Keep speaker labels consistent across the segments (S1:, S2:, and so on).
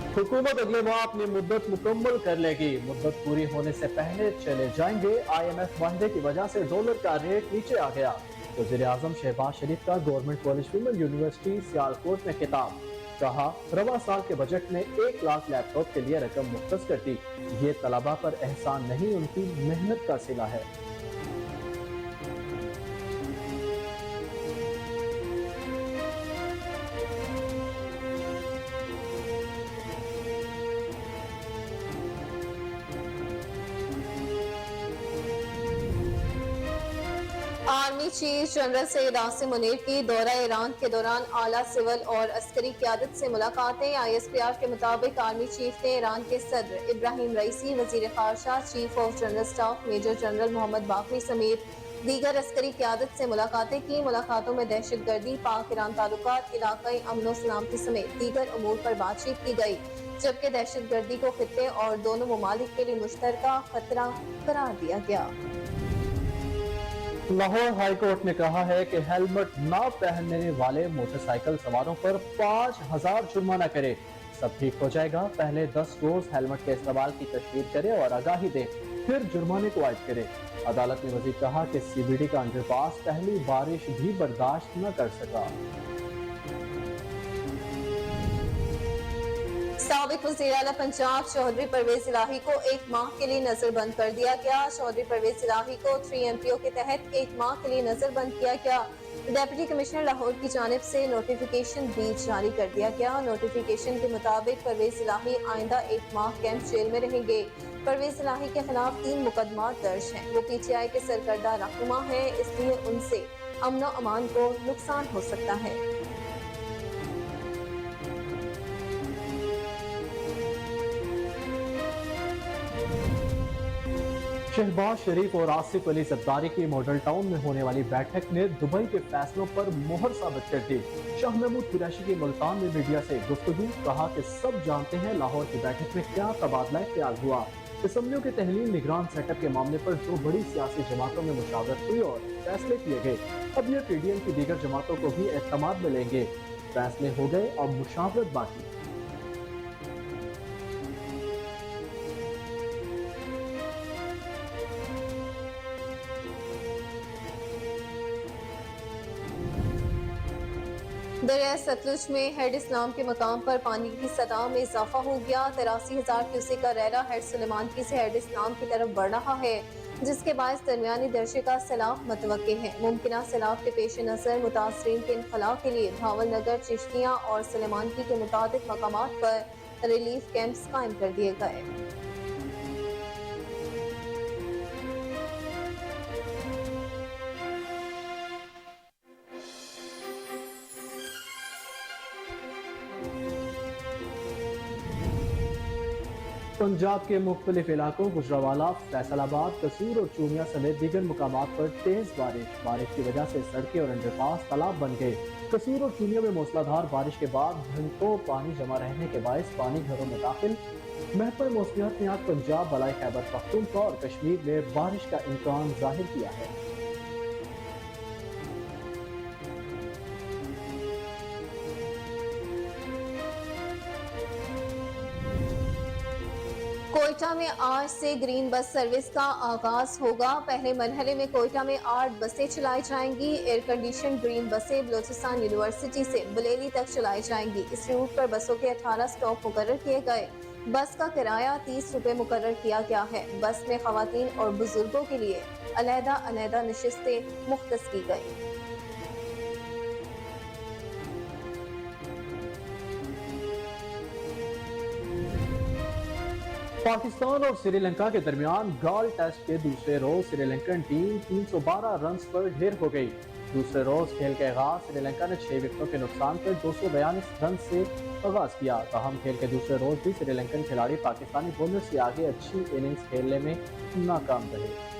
S1: हुकूमत अगले माह अपनी मुद्दत मुकम्मल कर लेगी। मुद्दत पूरी होने से पहले चले जाएंगे। IMF वाहिदे की वजह से डॉलर का रेट नीचे आ गया। वज़ीर आज़म शहबाज शरीफ का government college women university Sialkot में खिताब। कहा, रवा साल के बजट में 1 लाख लैपटॉप के लिए रकम मुख्तस कर दी। ये तलबा पर एहसान नहीं, उनकी मेहनत का सिला है।
S2: Army chief general Syed Asim Munir की दौरा ईरान के दौरान आला सिविल और अस्करी क़यादत से मुलाकातें। ISPR के मुताबिक आर्मी चीफ ने ईरान के सदर इब्राहिम रईसी, वजीर खारजा, chief of general staff major general Mohammad Bagheri समेत दीगर अस्करी क़यादत से मुलाकातें की। मुलाकातों में दहशत गर्दी, पाक ईरान ताल्लुकात, इलाकाई अमन सलामती समेत दीगर अमूर पर बातचीत की गई, जबकि दहशत गर्दी को खित्ते और दोनों ममालिक के लिए मुश्तरका खतरा करार दिया गया।
S1: लाहौर हाई कोर्ट ने कहा है कि हेलमेट न पहनने वाले मोटरसाइकिल सवारों पर 5000 जुर्माना करे। सब ठीक हो जाएगा। पहले 10 रोज हेलमेट के इस्तेमाल की तशहीर करे और आगाही दे, फिर जुर्माने को आयद करे। अदालत ने मजीद कहा कि CBD का अंडरपास पहली बारिश भी बर्दाश्त न कर सका।
S2: साबिक वज़ीर आला पंजाब चौधरी परवेज इलाही को 1 माह के लिए नजरबंद कर दिया गया। चौधरी परवेज इलाही को 3MPO के तहत 1 माह के लिए नजरबंद किया गया। डेप्यूटी कमिश्नर लाहौर की जानिब से नोटिफिकेशन भी जारी कर दिया गया। नोटिफिकेशन के मुताबिक परवेज इलाही आइंदा 1 माह कैंप जेल में रहेंगे। परवेज इलाही के खिलाफ 3 मुकदमा दर्ज हैं। वो PTI के सरकर्दा रहनुमा है, इसलिए उनसे अमन और अमान को नुकसान हो सकता है।
S1: शहबाज शरीफ और आसिफ अली जरदारी की मॉडल टाउन में होने वाली बैठक ने दुबई के फैसलों पर मोहर साबित कर दी। शाह महमूद कुरैशी की मुल्तान में मीडिया से गुफ्तगू। कहा कि सब जानते हैं लाहौर की बैठक में क्या तबादला ख्याल हुआ। असम्बलियों के तहलील निगरान सेटअप के मामले पर 2 बड़ी सियासी जमातों में मुशावरत हुई और फैसले किए गए। अब ये PDM की दीगर जमातों को भी एतमाद में लेंगे। फैसले हो गए, अब मुशावरत बाकी।
S2: दरिया सतलुज में हेड इस्लाम के मकाम पर पानी की सतह में इजाफा हो गया। 83,000 क्यूसेक का रैला हेड सुलेमानकी से हेड इस्लाम की तरफ बढ़ रहा है, जिसके बायस दरमियानी दर्जे का सैलाब मतवक्के है। मुमकिन सैलाब के पेश नजर मुतासरीन के इनखला के लिए भावल नगर, चिश्तियाँ और सुलेमानकी के मुताबिक मकामात पर रिलीफ कैंप्स कायम कर दिए गए।
S1: पंजाब के मुख्तलिफ इलाकों गुजरावाला, फैसलाबाद, कसूर और चूनिया समेत दीगर मुकामात पर तेज बारिश की वजह से सड़कें और अंडरपास तालाब बन गए। कसूर और चूनिया में मूसलाधार बारिश के बाद घंटों पानी जमा रहने के बायस पानी घरों में दाखिल। महकमा मौसमियात ने आज पंजाब, बलाई खैबर पख्तूनख्वा और कश्मीर में बारिश का इम्कान जाहिर किया है।
S2: कोयटा में आज से ग्रीन बस सर्विस का आगाज होगा। पहले मरहले में कोयटा में 8 बसें चलाई जाएंगी। एयर कंडीशन ग्रीन बसें बलोचिस्तान यूनिवर्सिटी से बुलेली तक चलाई जाएंगी। इस रूट पर बसों के 18 स्टॉप मुकर्रर किए गए। बस का किराया 30 रुपए मुकर्रर किया गया है। बस में खवातीन और बुजुर्गों के लिए अलहदा नशिस्तें मुख्तस की गई।
S1: पाकिस्तान और श्रीलंका के दरमियान गाल टेस्ट के दूसरे रोज श्रीलंकन टीम 312 रन्स पर ढेर हो गई। दूसरे रोज खेल का आगाज श्रीलंका ने 6 विकेटों के नुकसान पर 242 रन से आगाज किया। ताहम खेल के दूसरे रोज भी श्रीलंकन खिलाड़ी पाकिस्तानी बॉलर्स के आगे अच्छी इनिंग्स खेलने में नाकाम रहे।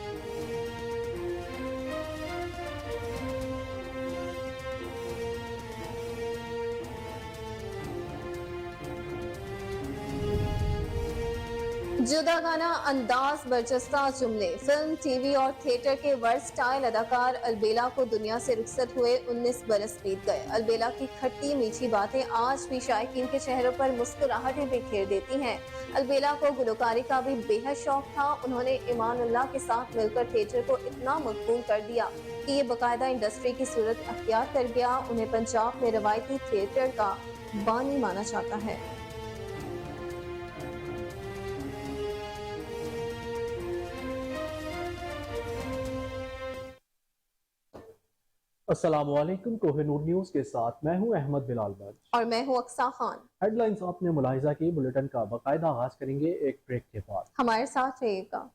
S2: जुदागाना अंदाज, बरजस्ता जुमले, फिल्म, टीवी और थिएटर के वर्सटाइल अदाकार अलबेला को दुनिया से रुखसत हुए 19 बरस बीत गए। अलबेला की खट्टी मीठी बातें आज भी शायकीन के चेहरों पर मुस्कुराहटें बिखेर देती हैं। अलबेला को गुलकारी का भी बेहद शौक था। उन्होंने ईमानुल्लाह के साथ मिलकर थिएटर को इतना मकबूल कर दिया कि ये बाकायदा इंडस्ट्री की सूरत अख्तियार कर गया। उन्हें पंजाब में रवायती थिएटर का बानी माना जाता है।
S1: अस्सलाम वालेकुम। कोहिनूर न्यूज के साथ मैं हूं अहमद बिलाल बट
S2: और मैं हूँ अक्सा खान।
S1: हेडलाइंस आपने मुलाहिजा की। बुलेटिन का बाकायदा आगाज करेंगे एक ब्रेक के बाद।
S2: हमारे साथ रहिएगा।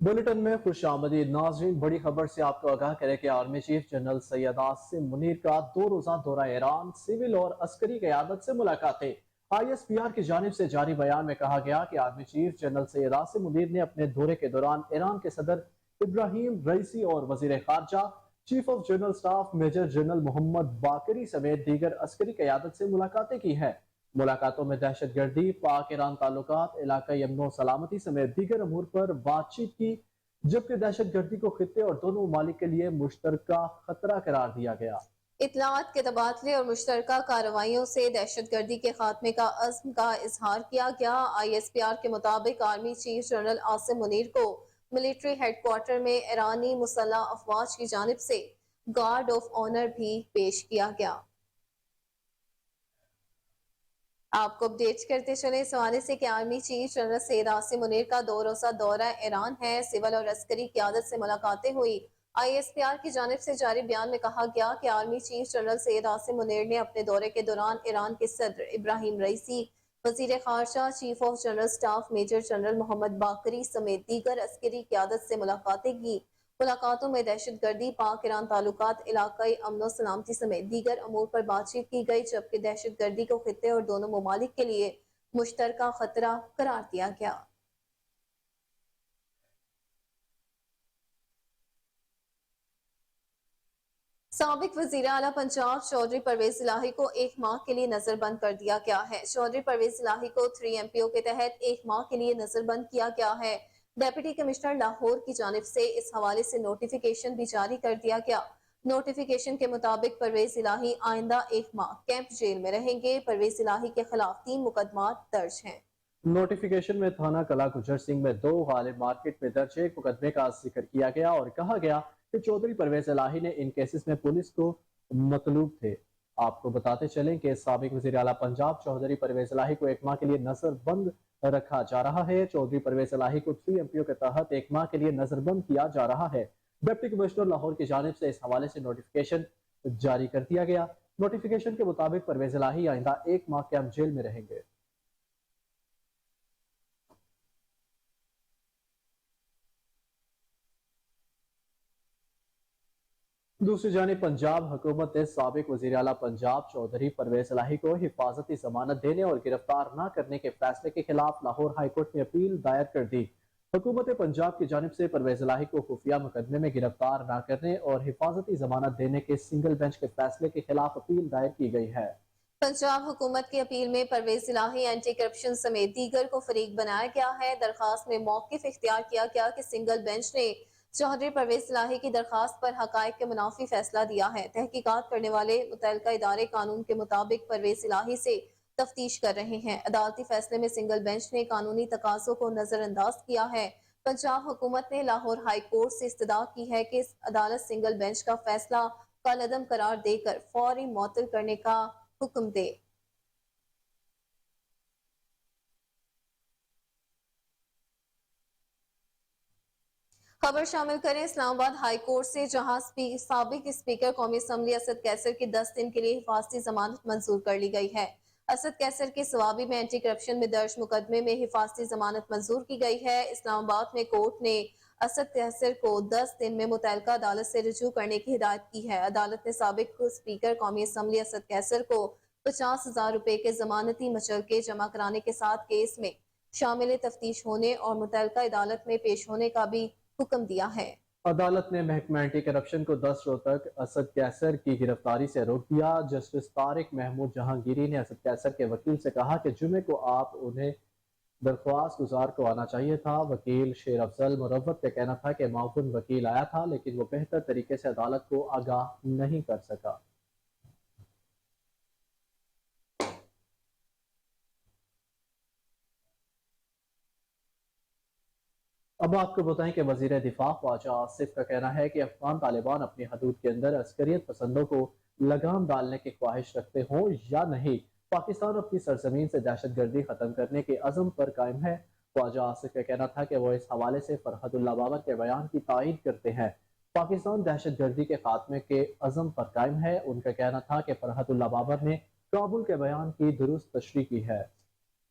S1: बुलेटिन में खुश आमदीद नाज़रीन। बड़ी खबर से आपको आगाह करें कि army chief general Syed Asim Munir का 2 रोजा दौरा ईरान, सिविल और अस्करी क़यादत से मुलाकातें। ISPR की जानिब से जारी बयान में कहा गया कि army chief general Syed Asim Munir ने अपने दौरे के दौरान ईरान के सदर इब्राहिम रईसी और वजीर खारजा, chief of general staff major general Mohammad Bagheri समेत दीगर अस्करी क़यादत से मुलाकातें की हैं। मुलाकातों में दहशत गर्दी, पाक ईरान ताल्लुकात, इलाकाई अमन सलामती समेत दीगर अमूर पर बातचीत की, जबकि दहशत गर्दी को खित्ते और दोनों ममालिक के लिए मुश्तरका खतरा करार दिया गया।
S2: इत्तलात के तबादले और मुश्तरका कार्रवाइयों से दहशत गर्दी के खात्मे का अज़्म का इजहार किया गया। ISPR के मुताबिक army chief general Asim Munir को मिलिट्री हेडक्वार्टर में ईरानी मुसल्लह अफवाज की जानिब से गार्ड ऑफ ऑनर भी पेश किया गया। आपको अपडेट करते चले इस हवाले से कि army chief general Syed Asim Munir का 2 रोजा दौरा ईरान है। सिविल और अस्करी क़यादत से मुलाकातें हुई। ISPR की जानिब से जारी बयान में कहा गया कि army chief general Syed Asim Munir ने अपने दौरे के दौरान ईरान के सदर इब्राहिम रईसी, वजीर खारजा, chief of general staff major general Mohammad Bagheri समेत दीगर अस्करी क़यादत से मुलाकातें की। मुलाकातों में दहशत गर्दी, पाक ईरान ताल्लुकात, इलाकाई अमन सलामती समेत दीगर अमूर पर बातचीत की गई, जबकि दहशत गर्दी को खित्ते और दोनों ममालिक के लिए मुश्तरका खतरा करार दिया गया। साबिक वजीर आला पंजाब चौधरी परवेज इलाही को 1 माह के लिए नजरबंद कर दिया गया है। चौधरी परवेज इलाही को 3 MPO के तहत 1 माह के लिए नजरबंद किया गया है। डेप्यूटी कमिश्नर लाहौर की जानिब से इस हवाले से नोटिफिकेशन भी जारी कर दिया गया। नोटिफिकेशन के मुताबिक परवेज इलाही आइंदा 1 माह कैंप जेल में रहेंगे। परवेज इलाही के खिलाफ 3 मुकदमात दर्ज हैं।
S1: नोटिफिकेशन में थाना कला गुजर सिंह में 2 गालिब मार्केट में दर्ज एक मुकदमे का जिक्र किया गया और कहा गया कि चौधरी परवेज इलाही ने इन केसेस में पुलिस को मतलूब थे। आपको बताते चलें कि साबिक वज़ीर आला पंजाब चौधरी परवेज इलाही को 1 माह के लिए नजरबंद रखा जा रहा है। चौधरी परवेज इलाही को 3 MPO के तहत 1 माह के लिए नजरबंद किया जा रहा है। डिप्टी कमिश्नर लाहौर की जानिब से इस हवाले से नोटिफिकेशन जारी कर दिया गया। नोटिफिकेशन के मुताबिक परवेज इलाही आइंदा 1 माह कैंप जेल में रहेंगे। दूसरी जानिब पंजाब हुकूमत ने साबिक वज़ीर आला पंजाब चौधरी परवेज इलाही को हिफाजती जमानत देने और गिरफ्तार न करने के फैसले के खिलाफ लाहौर हाई कोर्ट में अपील दायर कर दी। हुकूमत पंजाब की जानिब से परवेज इलाही को खुफिया मुकदमे में गिरफ्तार न करने और हिफाजती जमानत देने के सिंगल बेंच के फैसले के खिलाफ अपील दायर की गई है।
S2: पंजाब हुकूमत की अपील में परवेज इलाही, एंटी करप्शन समेत दीगर को फरीक बनाया गया है। दरखास्त में मौक़िफ़ इख्तियार किया गया कि सिंगल बेंच ने चौधरी परवेज इलाही की दरखास्त पर हकायक के मुनाफी फैसला दिया है। तहकीकात करने वाले मुतल्लिका इदारे कानून के मुताबिक परवेज इलाही से तफ्तीश कर रहे हैं। अदालती फैसले में सिंगल बेंच ने कानूनी तकाज़ों को नजरअंदाज किया है। पंजाब हुकूमत ने लाहौर हाई कोर्ट से इस्तदा की है कि इस अदालत सिंगल बेंच का फैसला कालअदम करार देकर फौरी मुअत्तल करने का हुक्म दे। खबर शामिल करें इस्लामाबाद हाई कोर्ट से, जहां साबिक स्पीकर कौमी असम्बली असद कैसर की 10 दिन के लिए हिफाजती जमानत मंजूर कर ली गई है। असद कैसर के सवाबी में एंटी करप्शन में दर्ज मुकदमे में हिफाजती जमानत मंजूर की गई है। इस्लामाबाद में कोर्ट ने اسد قیصر کو 10 دن میں متعلقہ عدالت سے رجوع کرنے کی ہدایت کی ہے۔ عدالت نے سابق اسپیکر قومی اسمبلی اسد قیصر کو 50,000 روپے کے ضمانتی مچلقے جمع کرانے کے ساتھ کیس میں شامل تفتیش ہونے اور متعلقہ عدالت میں پیش ہونے کا بھی حکم دیا ہے۔
S1: عدالت نے محکمہ اینٹی کرپشن کو 10 روز تک اسد قیصر کی گرفتاری سے روک دیا۔ جسٹس طارق محمود جہانگیری نے اسد قیصر کے وکیل سے کہا کہ جمعے کو آپ انہیں درخواست گزار کو آنا چاہیے تھا۔ وکیل شیر افضل مروت کا کہنا تھا کہ معاون وکیل آیا تھا لیکن وہ بہتر طریقے سے عدالت کو آگاہ نہیں کر سکا۔ اب آپ کو بتائیں کہ وزیر دفاع خواجہ آصف کا کہنا ہے کہ افغان طالبان اپنی حدود کے اندر عسکریت پسندوں کو لگام ڈالنے کی خواہش رکھتے ہوں یا نہیں، پاکستان اپنی سرزمین سے دہشت گردی ختم کرنے کے عزم پر قائم ہے۔ خواجہ آصف کا کہنا تھا کہ وہ اس حوالے سے فرحت اللہ بابر کے بیان کی تائید کرتے ہیں۔ پاکستان دہشت گردی کے خاتمے کے عزم پر قائم ہے۔ ان کا کہنا تھا کہ فرحت اللہ بابر نے کابل کے بیان کی درست تشریح کی ہے۔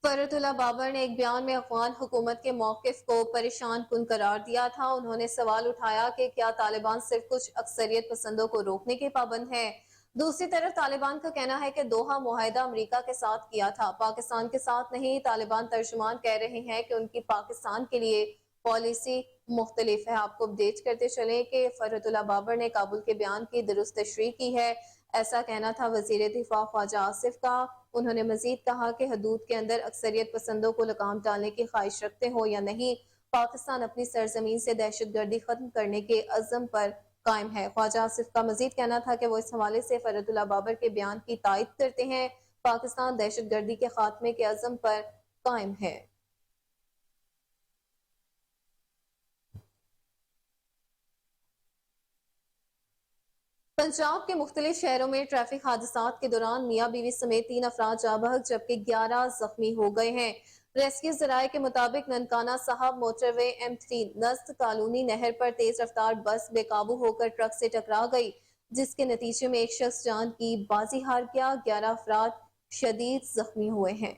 S2: فرحت اللہ بابر نے ایک بیان میں افغان حکومت کے موقف کو پریشان کن قرار دیا تھا۔ انہوں نے سوال اٹھایا کہ کیا طالبان صرف کچھ اکثریت پسندوں کو روکنے کے پابند ہے؟ دوسری طرف طالبان کا کہنا ہے کہ دوحہ معاہدہ امریکہ کے ساتھ کیا تھا، پاکستان کے ساتھ نہیں۔ طالبان ترجمان کہہ رہے ہیں کہ ان کی پاکستان کے لیے پالیسی مختلف ہے۔ آپ کو اپڈیٹ کرتے چلیں کہ فرحت اللہ بابر نے کابل کے بیان کی درست تشریح کی ہے، ایسا کہنا تھا وزیر دفاع خواجہ آصف کا۔ انہوں نے مزید کہا کہ حدود کے اندر اکثریت پسندوں کو لگام ڈالنے کی خواہش رکھتے ہو یا نہیں، پاکستان اپنی سرزمین سے دہشت گردی ختم کرنے کے عزم پر قائم ہے۔ خواجہ آصف کا مزید کہنا تھا کہ وہ اس حوالے سے فرحت اللہ بابر کے بیان کی تائید کرتے ہیں۔ پاکستان دہشت گردی کے خاتمے کے عزم پر قائم ہے۔ پنجاب کے مختلف شہروں میں ٹریفک حادثات کے دوران میاں بیوی سمیت 3 افراد جاں بحق جبکہ 11 زخمی ہو گئے ہیں۔ ریسکیو ذرائع کے مطابق ننکانہ صاحب موٹر وے M3 نزد کالونی نہر پر تیز رفتار بس بے قابو ہو کر ٹرک سے ٹکرا گئی، جس کے نتیجے میں ایک شخص جان کی بازی ہار گیا، 11 افراد شدید زخمی ہوئے ہیں۔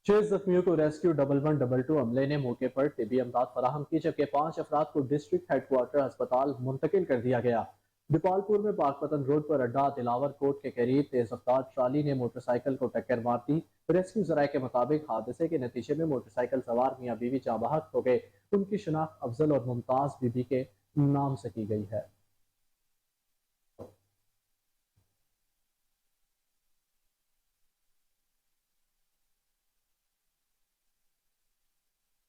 S1: 6 زخمیوں کو ریسکیو 1122 عملے نے موقع پر طبی امداد فراہم کی جبکہ 5 افراد کو ڈسٹرکٹ ہیڈ کوارٹر ہسپتال منتقل کر دیا گیا۔ دیپال پور میں پاک پتن روڈ پر اڈا دلاور کوٹ کے قریب تیز رفتار ٹرالی نے موٹر سائیکل کو ٹکر مار دی۔ ریسکیو ذرائع کے مطابق حادثے کے نتیجے میں موٹر سائیکل سوار میاں بیوی جاں بحق ہو گئے۔ ان کی شناخت افضل اور ممتاز بی بی کے نام سے کی گئی ہے۔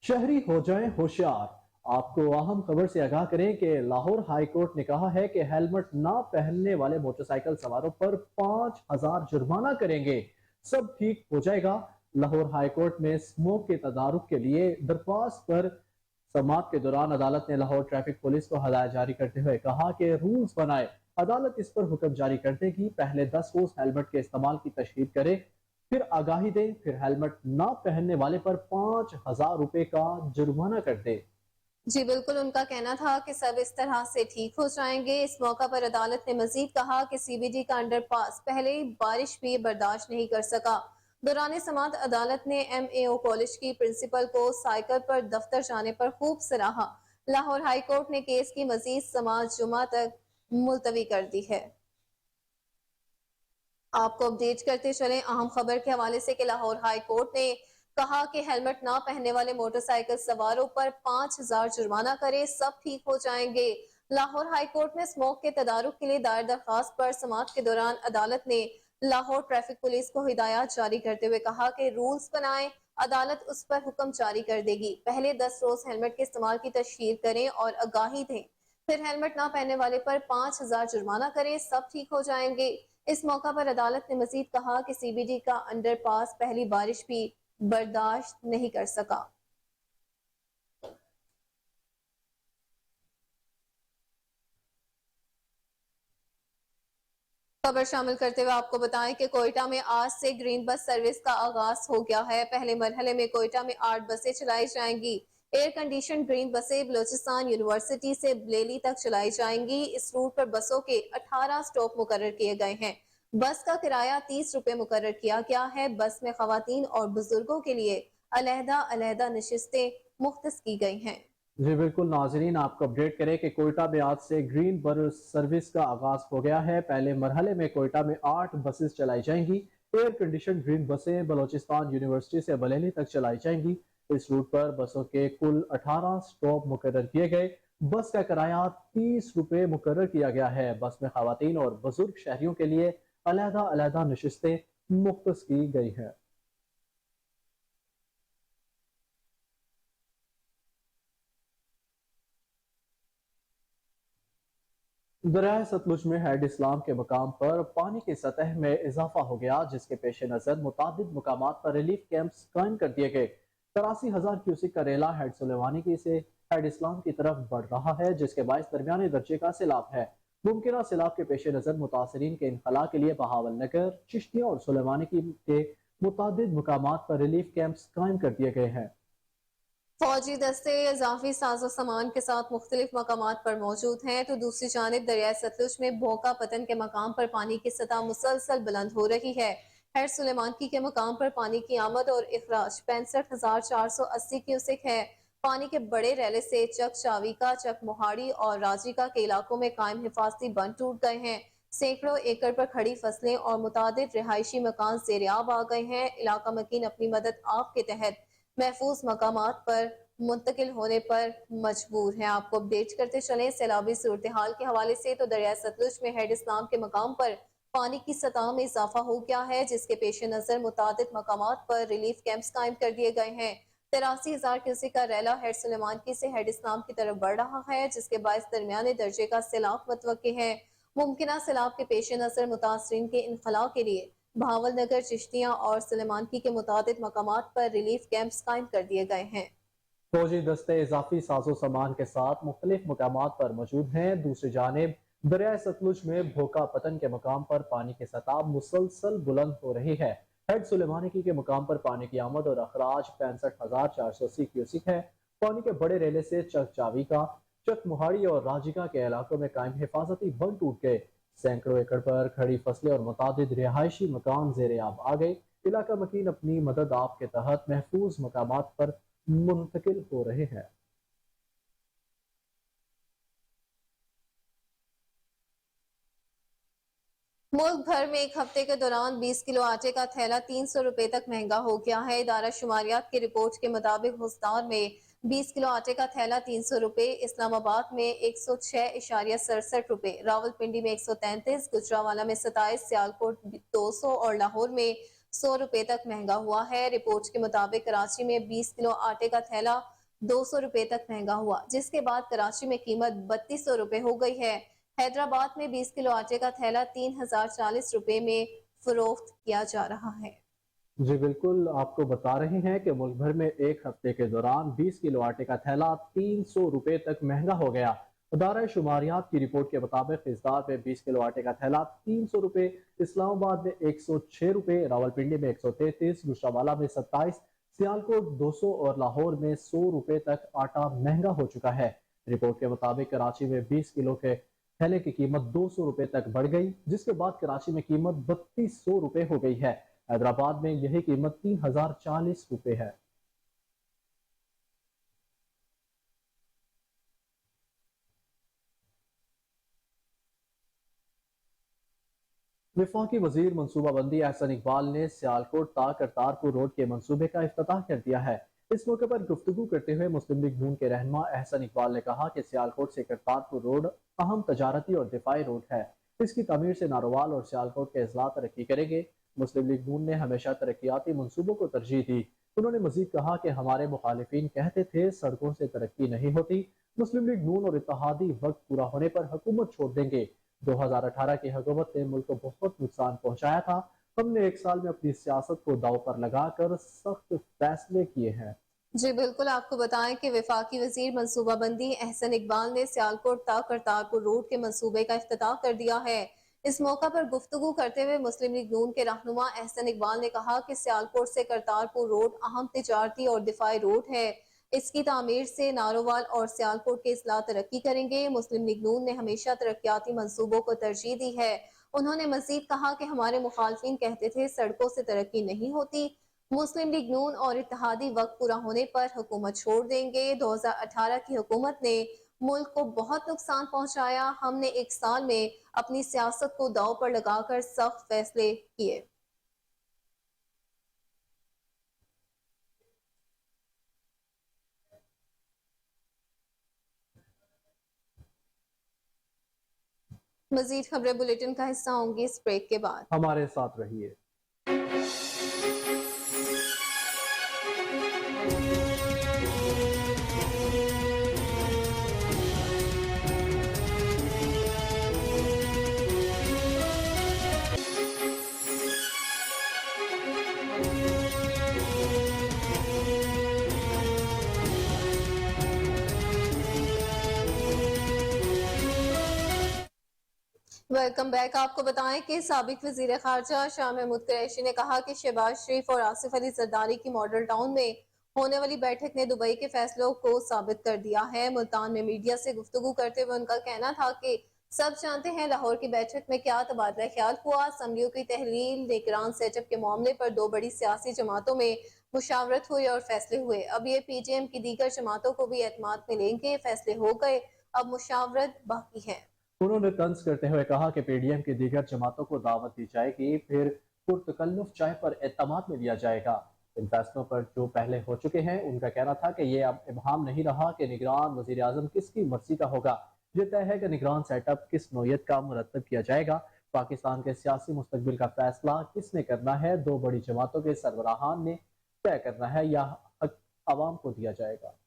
S1: شہری ہو جائیں ہوشیار، آپ کو اہم خبر سے آگاہ کریں کہ لاہور ہائی کورٹ نے کہا ہے کہ ہیلمٹ نہ پہننے والے موٹر سائیکل سواروں پر 5,000 جرمانہ کریں گے، سب ٹھیک ہو جائے گا۔ لاہور ہائی کورٹ میں اسموک کے تدارک کے لیے درخواست پر سماعت کے دوران عدالت نے لاہور ٹریفک پولیس کو ہدایت جاری کرتے ہوئے کہا کہ رولز بنائے، عدالت اس پر حکم جاری کر دے گی، پہلے 10 روز ہیلمٹ کے استعمال کی تشہیر کرے، پھر آگاہی دے، پھر ہیلمٹ نہ پہننے والے پر 5,000 روپے کا جرمانہ کر دے۔
S2: جی بالکل، ان کا کہنا تھا کہ سب اس طرح سے ٹھیک ہو جائیں گے۔ اس موقع پر عدالت نے مزید کہا کہ سی بی ڈی کا انڈر پاس پہلے ہی بارش بھی برداشت نہیں کر سکا۔ دوران سماعت عدالت نے ایم اے او کالج کی پرنسپل کو سائیکل پر دفتر جانے پر خوب سراہا۔ لاہور ہائی کورٹ نے کیس کی مزید سماعت جمعہ تک ملتوی کر دی ہے۔ آپ کو اپڈیٹ کرتے چلیں اہم خبر کے حوالے سے کہ لاہور ہائی کورٹ نے کہا کہ ہیلمٹ نہ پہننے والے موٹر سائیکل سواروں پر 5,000 جرمانہ کرے، سب ٹھیک ہو جائیں گے۔ لاہور ہائی کورٹ میں اسموک کے تدارک کے لیے دائر درخواست پر سماعت کے دوران عدالت نے لاہور ٹریفک پولیس کو ہدایات جاری کرتے ہوئے کہا کہ رولز بنائیں، عدالت اس پر حکم جاری کر دے گی، پہلے 10 روز ہیلمٹ کے استعمال کی تشہیر کریں اور آگاہی دیں، پھر ہیلمٹ نہ پہننے والے پر 5,000 جرمانہ کریں، سب ٹھیک ہو جائیں گے۔ اس موقع پر عدالت نے مزید کہا کہ سی بی ڈی کا انڈر پاس پہلی بارش بھی برداشت نہیں کر سکا۔ خبر شامل کرتے ہوئے آپ کو بتائیں کہ کوئٹہ میں آج سے گرین بس سروس کا آغاز ہو گیا ہے۔ پہلے مرحلے میں کوئٹہ میں 8 بسیں چلائی جائیں گی۔ ایئر کنڈیشن گرین بسیں بلوچستان یونیورسٹی سے بلیلی تک چلائی جائیں گی۔ اس روٹ پر بسوں کے 18 سٹاپ مقرر کیے گئے ہیں۔ بس کا کرایہ 30 روپے مقرر کیا گیا ہے۔ بس میں خواتین اور بزرگوں کے لیے علیحدہ نشستیں مختص کی گئی ہیں۔
S1: जी बिल्कुल नाजरीन, आपको अपडेट करें कि कोयटा में आज से ग्रीन बस सर्विस का आगाज हो गया है। पहले मरहले में कोयटा में 8 बसेस चलाई जाएंगी। एयर कंडीशन ग्रीन बसें बलोचिस्तान यूनिवर्सिटी से बरेली तक चलाई जाएंगी। इस रूट पर बसों के कुल 18 स्टॉप मुकर्रर किए गए। बस का किराया 30 रुपये मुकर्रर किया गया है। बस में खवातीन और बुजुर्ग शहरियों के लिए अलहदा अलहदा नशिस्तें मुख्तस की गई हैं। दरियाए सतलुज में हेड इस्लाम के मकाम पर पानी की सतह में इजाफा हो गया, जिसके पेश नज़र मुताबिक मकामात पर रिलीफ कैंप्स कायम कर दिए गए। 83,000 क्यूसिक का रेला हेड सुलेमानी की से हेड इस्लाम की तरफ बढ़ रहा है, जिसके बायस दरमियाने दर्जे का सैलाब है। मुमकिन सैलाब के पेश नज़र मुतासरीन के इनखला के लिए बहावल नगर, चिश्तिया और सुलेमानी के मुताबिक मकामात पर रिलीफ कैंप्स कायम कर दिए गए हैं।
S2: फौजी दस्ते इजाफी साजो सामान के साथ मुख्तलिफ मकामात पर मौजूद हैं, तो दूसरी जानब दरिया सतलुज में भोका पतन के मकाम पर पानी की सतह मुसलसल बुलंद हो रही है। हेड सुलेमानकी के मकाम पर पानी की आमद और इखराज 65,480 क्यूसिक है। पानी के बड़े रैले से चक चावीका, चक मोहाड़ी और राजिका के इलाकों में कायम हिफाजती बंद टूट गए हैं। सैकड़ों एकड़ पर खड़ी फसलें और मुतादिद रिहायशी मकान ज़ेरियाब आ गए हैं। इलाका मकीन अपनी मदद आप के तहत महफूज मकामात पर मुंतकिल होने पर मजबूर है। आपको अपडेट करते चले सैलाबी सूरत हाल के हवाले से, तो दरिया सतलुज में हेड इस्लाम के मकाम पर पानी की सतह में इजाफा हो गया है, जिसके पेश नजर मुतादिद मकामात पर रिलीफ कैंप्स कायम कर दिए गए हैं। 83,000 क्यूसिक का रैला हेड सुलेमानकी से हेड इस्लाम की तरफ बढ़ रहा है, जिसके बायस दरमियाने दर्जे का सैलाब मतवक्की है। मुमकिन सैलाब के पेश नजर मुतासरीन के इनखला के लिए भावल नगर, चिश्तिया और सुलेमानकी के मुतादिद मकामात पर रिलीफ कैंप्स कायम कर दिए गए हैं।
S1: फौजी दस्ते इजाफी साजो सामान के साथ मुख्तलिफ मकामात पर मौजूद हैं। दूसरी जानब दरियाए सतलुज में भोका पतन के मकाम पर पानी की सतह मुसलसल बुलंद हो रही है। हेड सुलेमानिकी के मकाम पर पानी की आमद और अखराज 65,480 क्यूसिक है। पानी के बड़े रेले से चक चावीका, चक मुहाड़ी और राजिका के इलाकों में कायम हिफाजती बंद टूट गए। सैकड़ों एकड़ पर खड़ी फसलें और मुतादिद रिहायशी मकान ज़ेर-ए-आब आ गए। इलाका मकीन अपनी मदद आप के तहत महफूज मकामात पर मुंतकिल हो रहे हैं।
S2: मुल्क भर में एक हफ्ते के दौरान 20 किलो आटे का थैला 300 रुपए तक महंगा हो गया है। इदारा शुमारियात की रिपोर्ट के मुताबिक हुस्तार में 20 किलो आटे का थैला 300 रुपए, इस्लामाबाद में 106.67 रुपए, रावलपिंडी में 133, गुजरावाला में 27, सियालकोट 200 और लाहौर में 100 रुपए तक महंगा हुआ है। रिपोर्ट के मुताबिक कराची में 20 किलो आटे का थैला 200 रुपए तक महंगा हुआ, जिसके बाद कराची में कीमत 3200 रुपए हो गई है। हैदराबाद में 20 किलो आटे का थैला 3,040 रुपए में फरोख्त किया जा रहा है।
S1: जी बिल्कुल, आपको बता रहे हैं कि मुल्क भर में एक हफ्ते के दौरान 20 किलो आटे का थैला 300 रुपए तक महंगा हो गया। अदारा शुमारियात की रिपोर्ट के मुताबिक इस्तार में 20 किलो आटे का थैला 300 रुपए, इस्लामाबाद में 106 रुपए, रावलपिंडी में 133, गुजरावाला में 27, सियालकोट 200 और लाहौर में 100 रुपए तक आटा महंगा हो चुका है। रिपोर्ट के मुताबिक कराची में 20 किलो के थैले की कीमत 200 रुपए तक बढ़ गई, जिसके बाद कराची में कीमत 3200 रुपए हो गई है। हैदराबाद में यही कीमत 3,040 रुपए है। विफाकी वजीर मनसूबाबंदी एहसन इकबाल ने सियालकोट ता करतारपुर रोड के मंसूबे का इफ्तिताह कर दिया है। इस मौके पर गुफ्तगू करते हुए मुस्लिम लीग नून के रहनुमा एहसन इकबाल ने कहा कि सियालकोट से करतारपुर रोड अहम तजारती और दिफाई रोड है। इसकी तमीर से नारोवाल और सियालकोट के अजला तरक्की करेंगे। मुस्लिम लीग नून ने हमेशा तरक्याती मनसूबों को तरजीह दी। उन्होंने मजीद कहा कि हमारे मुखालिफिन कहते थे सड़कों से तरक्की नहीं होती। मुस्लिम लीग नून और इत्तेहादी वक्त पूरा होने पर हुकूमत छोड़ देंगे। 2018 की हुकूमत ने मुल्क को बहुत नुकसान पहुंचाया था। हमने एक साल में अपनी सियासत को दाव पर लगाकर सख्त फैसले किए हैं।
S2: जी बिल्कुल, आपको बताएं कि विफाकी वजीर मनसूबाबंदी एहसन इकबाल ने सियालकोट ता करतारपुर रोड के मंसूबे का इफ्तिताह कर दिया है। इस मौका पर गुफ्तगू करते हुए मुस्लिम लीग नून के रहनुमा एहसन इकबाल ने कहा कि सियालकोट से करतारपुर रोड अहम तिजारती और दिफाई रोड है। इसकी तामीर से नारोवाल और सियालकोट के इस्लाह तरक्की करेंगे। मुस्लिम लीग नून ने हमेशा तरक्याती मंसूबों को तरजीह दी है। उन्होंने मजीद कहा कि हमारे मुखालफिन कहते थे सड़कों से तरक्की नहीं होती। मुस्लिम लीग नून और इत्तेहादी वक्त पूरा होने पर हुकूमत छोड़ देंगे। 2018 की हुकूमत ने मुल्क को बहुत नुकसान पहुंचाया। हमने एक साल में अपनी सियासत को दांव पर लगाकर सख्त फैसले किए। मजीद खबरें बुलेटिन का हिस्सा होंगी इस ब्रेक के बाद।
S1: हमारे साथ रहिए।
S2: Welcome back. आपको बताएं कि साबिक वजीर खारजा शाह महमूद कुरैशी ने कहा कि शहबाज शरीफ और आसिफ अली जरदारी की मॉडल टाउन में होने वाली बैठक ने दुबई के फैसलों को साबित कर दिया है। मुल्तान में मीडिया से गुफ्तगू करते हुए उनका कहना था कि सब जानते हैं लाहौर की बैठक में क्या तबादला ख्याल हुआ। असम्बलियों की तहलील निगरान सेटअप के मामले पर दो बड़ी सियासी जमातों में मुशावरत हुई और फैसले हुए। अब ये PTM की दीगर जमातों को भी एतमाद में लेंगे। फैसले हो गए, अब मुशावरत बाकी है।
S1: उन्होंने तंज करते हुए कहा कि PDM की दीगर जमातों को दावत दी जाएगी, फिर पुरतकल्लुफ चाय पर एतमाद में लिया जाएगा। इन फैसलों पर जो पहले हो चुके हैं उनका कहना था कि ये अब इबहाम नहीं रहा कि निगरान वजीर आजम किसकी मर्जी का होगा। ये तय है कि निगरान सेटअप किस नोयत का मुरतब किया जाएगा। पाकिस्तान के सियासी मुस्तकबिल का फैसला किसने करना है, दो बड़ी जमातों के सरबराहान ने तय करना है या हक आवाम को दिया जाएगा।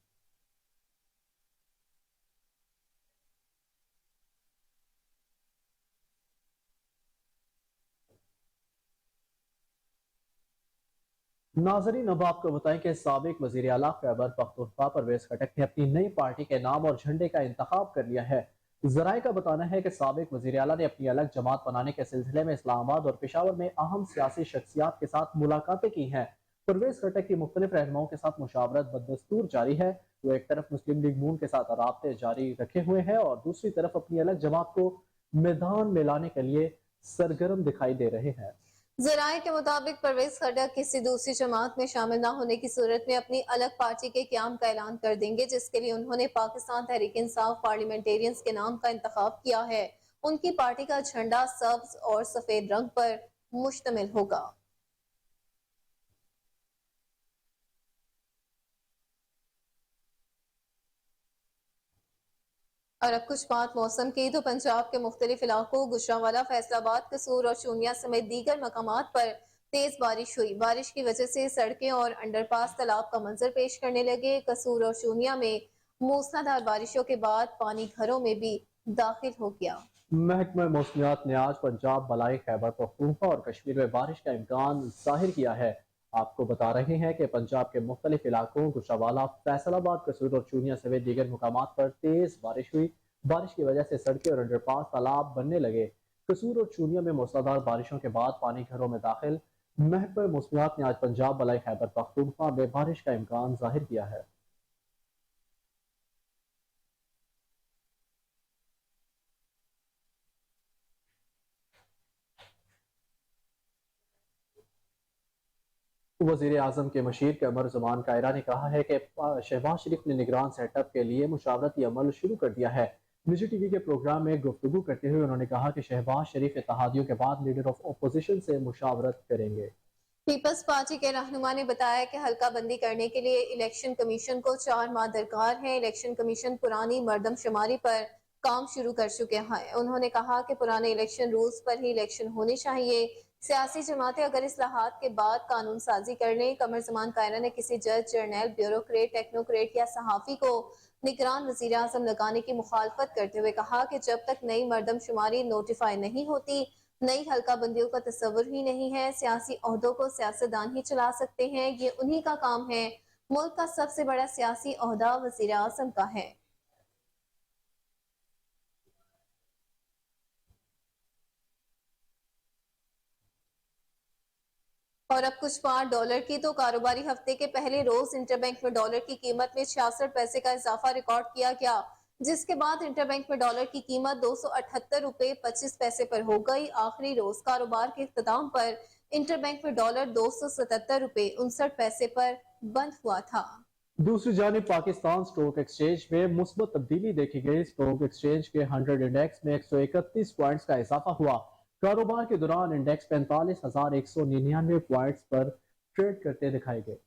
S1: नाजरीन, अब आपको बताएं कि साबिक वजीर आला खैबर पख्तूनख्वा परवेज खटक ने अपनी नई पार्टी के नाम और झंडे का इंतखाब कर लिया है। जराये का बताना है कि साबिक वजीर आला ने अपनी अलग जमात बनाने के सिलसिले में इस्लामाबाद और पेशावर में अहम सियासी शख्सियात के साथ मुलाकातें की हैं। परवेज खटक की मुख्तलिफ रहनुमाओं के साथ मुशावरत बदस्तूर जारी है। वो एक तरफ मुस्लिम लीग नून के साथ राब्ते जारी रखे हुए हैं और दूसरी तरफ अपनी अलग जमात को मैदान में लाने के लिए सरगर्म दिखाई दे रहे हैं।
S2: जराये के मुताबिक परवेज खटक किसी दूसरी जमात में शामिल न होने की सूरत में अपनी अलग पार्टी के क्याम का ऐलान कर देंगे, जिसके लिए उन्होंने पाकिस्तान तहरीक इंसाफ पार्लियामेंटेरियंस के नाम का इंतखाब किया है। उनकी पार्टी का झंडा सब्ज और सफेद रंग पर मुश्तमिल होगा। और अब कुछ बात मौसम की। तो पंजाब के मुख्तलिफ इलाकों गुजरांवाला, फैसलाबाद, कसूर और शूनिया समेत दीगर मकामात पर तेज बारिश हुई। बारिश की वजह से सड़कें और अंडरपास तालाब का मंजर पेश करने लगे। कसूर और शूनिया में मूसलाधार बारिशों के बाद पानी घरों में भी दाखिल हो गया।
S1: महकमा मौसमियात ने आज पंजाब, बलाई, खैबर पख्तूनख्वा और कश्मीर में बारिश का इम्कान जाहिर किया है। आपको बता रहे हैं कि पंजाब के मुख्तलिफ इलाकों गुजरांवाला, फैसलाबाद, कसूर और चूनिया समेत दीगर मुकामात पर तेज बारिश हुई। बारिश की वजह से सड़कें और अंडरपास तालाब बनने लगे। कसूर और चूनिया में मूसलाधार बारिशों के बाद पानी घरों में दाखिल। महकमा मौसमियात ने आज पंजाब, बलाई, खैबर पख्तूनख्वा में बारिश का इम्कान जाहिर किया है। वजीर आजम के मशीर कमर जमान कायरा ने कहा है कि शहबाज शरीफ ने निगरान सेटअप के लिए मुशावरती अमल शुरू कर दिया है। निजी TV के प्रोग्राम में गुफ्तगू करते हुए उन्होंने कहा कि शहबाज शरीफ इत्तेहादियों के बाद लीडर ऑफ अपोजिशन से मुशावरत करेंगे।
S2: पीपल्स पार्टी के रहनुमा ने बताया कि हल्का बंदी करने के लिए इलेक्शन कमीशन को 4 माह दरकार है। इलेक्शन कमीशन पुरानी मर्दमशुमारी पर काम शुरू कर चुके हैं। उन्होंने कहा कि पुराने इलेक्शन रूल्स पर ही इलेक्शन होने चाहिए। सियासी जमातें अगर इस्लाहात के बाद कानून साजी कर लें। कमर जमान कायरा ने किसी जज, जर्नल, ब्यूरोक्रेट, टेक्नोक्रेट या सहाफी को निगरान वजीर आजम लगाने की मुखालफत करते हुए कहा कि जब तक नई मर्दमशुमारी नोटिफाई नहीं होती, नई हल्का बंदियों का तस्वर ही नहीं है। सियासी ओहदों को सियासतदान ही चला सकते हैं, ये उन्हीं का काम है। मुल्क का सबसे बड़ा सियासी ओहदा वजीर आजम का है। और अब कुछ बात डॉलर की। तो कारोबारी हफ्ते के पहले रोज इंटरबैंक में डॉलर की कीमत में 66 पैसे का इजाफा रिकॉर्ड किया गया, जिसके बाद इंटरबैंक में डॉलर की कीमत 278 रुपए 25 पैसे पर हो गई। आखिरी रोज कारोबार के इख्तिताम पर इंटर बैंक में डॉलर 277 रुपए 59 पैसे पर बंद हुआ था।
S1: दूसरी जानिब पाकिस्तान स्टॉक एक्सचेंज में मुस्बत तब्दीली देखी गई। स्टॉक एक्सचेंज के 100 इंडेक्स में 131 पॉइंट्स का इजाफा हुआ। कारोबार के दौरान इंडेक्स 45,199 पॉइंट्स पर ट्रेड करते दिखाई गए।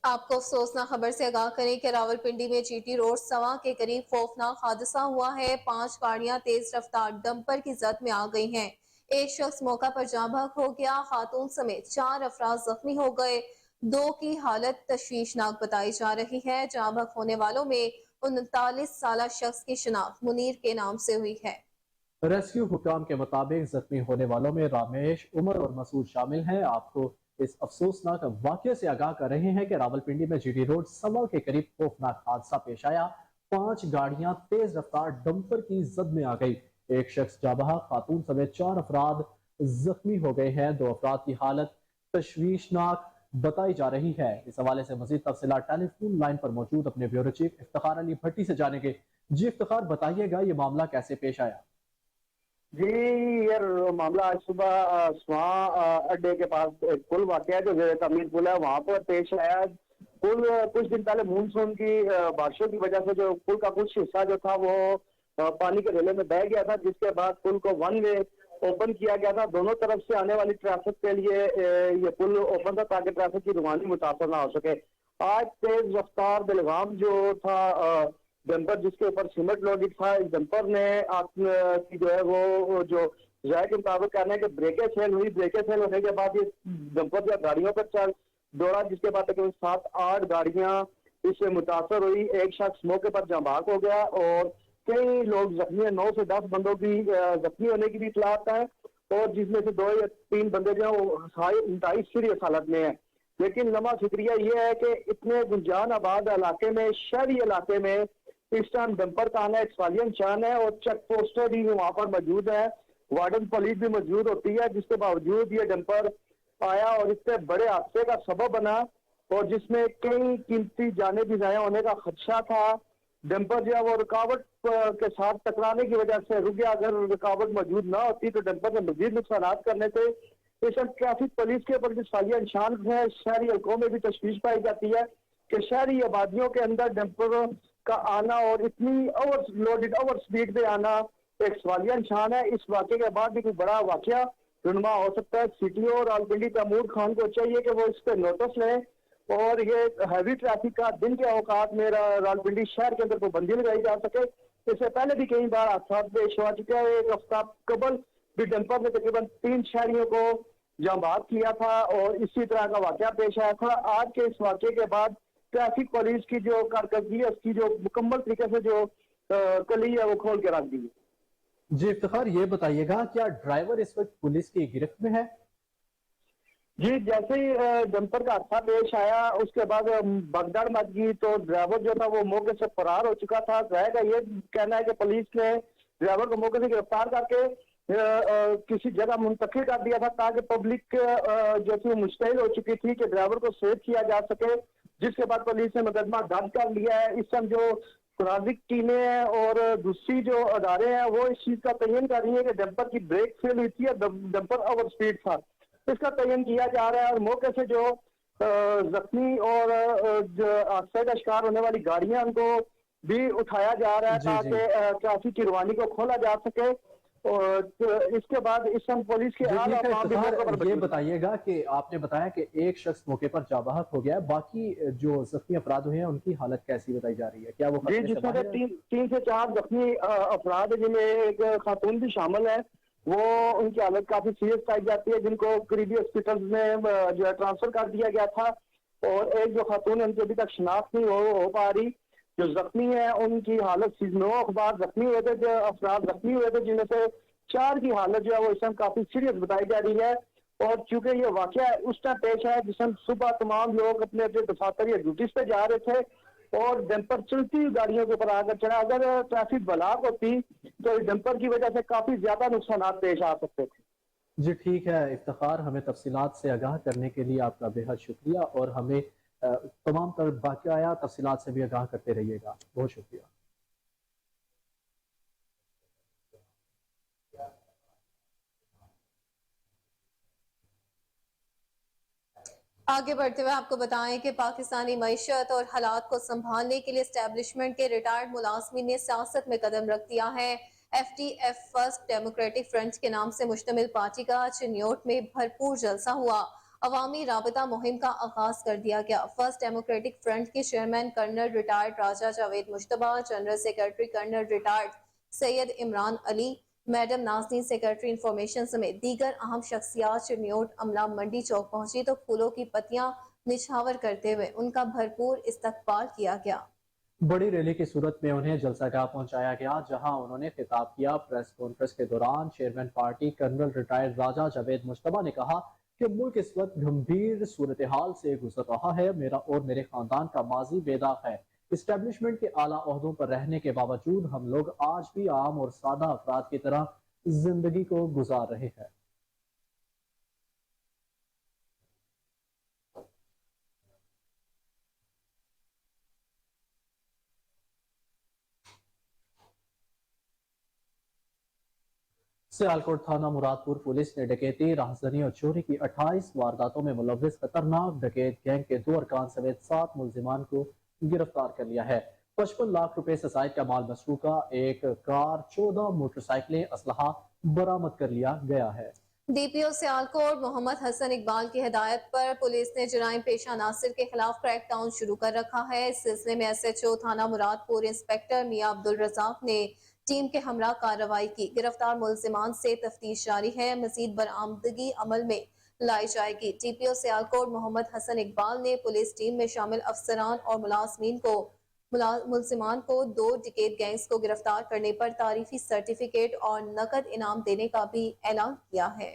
S2: आपको अफसोसनाक खबर से आगाह करें कि रावलपिंडी में जीटी रोड सवा के करीब खौफनाक हादसा हुआ है। 5 गाड़ियां तेज रफ्तार डंपर की जद में आ गई हैं। एक शख्स मौका पर जाँ बहक हो गया। खातून समेत 4 अफराद जख्मी हो गए। 2 की हालत तशवीशनाक बताई जा रही है। जाँ बहक होने वालों में 39 साल शख्स की शिनाख्त मुनीर के नाम से हुई है।
S1: रेस्क्यू हुकाम के मुताबिक जख्मी होने वालों में रामेश, उमर और मसूद शामिल हैं। आपको इस अफसोसनाक वाक़े से आगाह कर रहे हैं कि रावलपिंडी में जीटी रोड सवा के करीब खौफनाक हादसा पेश आया। 5 गाड़ियां तेज रफ्तार डंपर की जद में आ गई। एक शख्स जाबहा, खातून समेत 4 अफराद जख्मी हो गए हैं। 2 अफराद की हालत तशवीशनाक बताई जा रही है। इस हवाले से मजीद तफसीलात टेलीफोन लाइन पर मौजूद अपने ब्यूरो चीफ इफ्तिखार अली भट्टी से जानेंगे। जी इफ्तिखार, बताइएगा ये मामला कैसे पेश आया?
S3: जी यार, मामला आज सुबह स्वां अड्डे के पास एक पुल वाक़या जो तमीर पुल है वहां पर पेश आया। पुल कुछ दिन पहले मानसून की बारिशों की वजह से जो पुल का कुछ हिस्सा जो था वो पानी के रेले में बह गया था, जिसके बाद पुल को वन वे ओपन किया गया था। दोनों तरफ से आने वाली ट्रैफिक के लिए ये पुल ओपन था ताकि ट्रैफिक की रुआनी मुतासर ना हो सके। आज तेज रफ्तार बेलगाम जो था डंपर जिसके ऊपर सीमेंट लोडेड था, इस डंपर ने की जो है वो जो जाय के मुताबिक कहना है कि ब्रेकें फेल हुई। ब्रेकें फेल होने के बाद ये डंपर जो गाड़ियों पर चल दौड़ा, जिसके बाद तकरीबन 7-8 गाड़ियां इससे मुतासर हुई। एक शख्स मौके पर जाँ बहक हो गया और कई लोग जख्मी हैं। 9 से 10 बंदों की जख्मी होने की भी इतलात है और जिसमें से 2 या 3 बंदे जो है वो इंतहाई सीरियस हालत में है। लेकिन लम्हा फिक्रिया ये है कि इतने गुंजान आबाद इलाके में, शहरी इलाके में इस टाइम डंपर का आना एक सवालिया निशान है और चेक पोस्टें भी वहां पर मौजूद है, वार्डन पुलिस भी मौजूद होती है, जिसके बावजूद ये डंपर आया और इससे बड़े हादसे का सबब बना और जिसमें कई कीमती जाने भी जाया होने का खदशा था। डंपर जो है वो रुकावट के साथ टकराने की वजह से रुक गया। अगर रुकावट मौजूद ना होती तो डंपर में मजीद नुकसान करने थे। इस ट्रैफिक पुलिस के ऊपर जो सवालिया निशान है, शहरी हल्कों में भी तशवीश पाई जाती है कि शहरी आबादियों के अंदर डंपर का आना और इतनी ओवर स्पीड पे आना एक सवालिया निशान है। इस वाक़े के बाद भी कोई बड़ा वाक़या रुनमा हो सकता है। सीटीओ और रावलपिंडी तैमूर खान को चाहिए कि वो इस पर नोटिस लें और ये हैवी ट्रैफिक का दिन के औकात में रावलपिंडी शहर के अंदर पाबंदी लगाई जा सके। इससे पहले भी कई बार हादसा पेश हो चुका है। एक हफ्ता कबल भी डंपर ने तकरीबन 3 शहरियों को जाँ बहक किया था और इसी तरह का वाक़या पेश आया था। आज के इस वाक़े के बाद ट्रैफिक पुलिस की जो कारकर्दगी है उसकी जो मुकम्मल तरीके से जो कली है वो खोल के रख दी है।
S1: जी इफ्तिखार, ये बताइएगा क्या ड्राइवर इस वक्त पुलिस की गिरफ्त में है?
S3: जी, जैसे ही डंपर का हादसा पेश आया उसके बाद भगदड़ मच गई तो ड्राइवर जो था वो मौके से फरार हो चुका था। जाहिर का ये कहना है कि पुलिस ने ड्राइवर को मौके से गिरफ्तार करके किसी जगह मुंतकिल कर दिया था ताकि पब्लिक जो थी मुश्किल हो चुकी थी कि ड्राइवर को सेव किया जा सके, जिसके बाद पुलिस ने मुकदमा दर्ज कर लिया है। इस समय जो नाजिक टीमें हैं और दूसरी जो अदारे हैं वो इस चीज का तयन कर रही है कि डंपर की ब्रेक फेल हुई थी या डंपर ओवर स्पीड था, इसका तयन किया जा रहा है। और मौके से जो जख्मी और हादसे का शिकार होने वाली गाड़ियां उनको भी उठाया जा रहा है ताकि ट्रैफिक की रवानी को खोला जा सके। और इसके बाद इस समय पुलिस के
S1: ये बताइएगा कि आपने बताया कि एक शख्स मौके पर जाँ बहक हो गया, बाकी जो जख्मी अफराद हुए हैं उनकी हालत कैसी बताई जा रही है? क्या वो
S3: जी, जिसमें 3 से 4 जख्मी अफराद है जिनमें एक खातून भी शामिल है, वो उनकी हालत काफी सीरियस पाई जाती है, जिनको करीबी हॉस्पिटल में जो है ट्रांसफर कर दिया गया था। और एक जो खातून है उनकी अभी तक शिनाख्त नहीं हो पा रही। जो जख्मी है उनकी हालत 9 अखबार जख्मी हुए थे, जो अफराद जख्मी हुए थे जिनमें से 4 की हालत जो है वो इस समय काफी सीरियस बताई जा रही है। और चूंकि ये वाकया उस टाइम पेश आया जिस समय सुबह तमाम लोग अपने अपने दफातर या ड्यूटीज पे जा रहे थे और डंपर चलती हुई गाड़ियों के ऊपर आकर चढ़ा। अगर ट्रैफिक ब्लॉक होती तो डंपर की वजह से काफी ज्यादा नुकसान पेश आ सकते थे।
S1: जी ठीक है इफ्तिखार, हमें तफसीलात से आगाह करने के लिए आपका बेहद शुक्रिया, और हमें तमाम तर बाक़ाया तफसीलात से भी आगाह करते रहिएगा। बहुत शुक्रिया।
S2: आगे बढ़ते हुए आपको बताएं कि पाकिस्तानी मईशत और हालात को संभालने के लिए एस्टेब्लिशमेंट के रिटायर्ड मुलाजमीन ने सियासत में कदम रख दिया है। FTF फर्स्ट डेमोक्रेटिक फ्रंट के नाम से मुश्तमिल पार्टी का चिन्योट में भरपूर जलसा हुआ। अवामी राबता मुहिम का आगाज कर दिया गया। फर्स्ट डेमोक्रेटिक फ्रंट के chairman colonel retired Raja Javed Mushtaba, general secretary colonel retired Syed Imran Ali, madam Nazneen secretary information समेत दीगर अहम शख्सियात चिन्योट अमला मंडी चौक पहुंची तो फूलों की पत्तियां निछावर करते हुए उनका भरपूर इस्तकबाल किया गया।
S1: बड़ी रैली की सूरत में उन्हें जलसागाह पहुंचाया गया, जहां उन्होंने खिताब किया। प्रेस कॉन्फ्रेंस के दौरान chairman party colonel retired Raja Javed Mushtaba ने कहा कि मुल्क इस वक्त गंभीर सूरत हाल से गुजर रहा है। मेरा और मेरे खानदान का माजी बेदाग है। इस्टेब्लिशमेंट के आला ओहदों पर रहने के बावजूद हम लोग आज भी आम और सादा अफराद की तरह जिंदगी को गुजार रहे हैं। सियालकोट थाना मुरादपुर पुलिस ने डकैती, राहजनी और चोरी की 28 वारदातों में मुलव्विस खतरनाक डकैत गैंग के 2 अरकान समेत 7 मुलजिमान को गिरफ्तार कर लिया है। 55 लाख रुपए से जायद का माल मसरूका, एक कार, 14 मोटरसाइकिलें, असलहा बरामद कर लिया गया है।
S2: DPO सियालकोट मोहम्मद हसन इकबाल की हिदायत पर पुलिस ने जराइम पेशा नासिर के खिलाफ क्रैकडाउन शुरू कर रखा है। इस सिलसिले में SHO थाना मुरादपुर इंस्पेक्टर मियां अब्दुल रजाक ने टीम के हमरा कार्रवाई की। गिरफ्तार मुलजिमान से तफ्तीश जारी है। मजीद बरामदगी अमल में लाई जाएगी। DPO सियालकोट मोहम्मद हसन इकबाल ने पुलिस टीम में शामिल अफसरान और मुलजिमान को 2 डकैत गैंग्स को गिरफ्तार करने पर तारीफी सर्टिफिकेट और नकद इनाम देने का भी ऐलान किया है।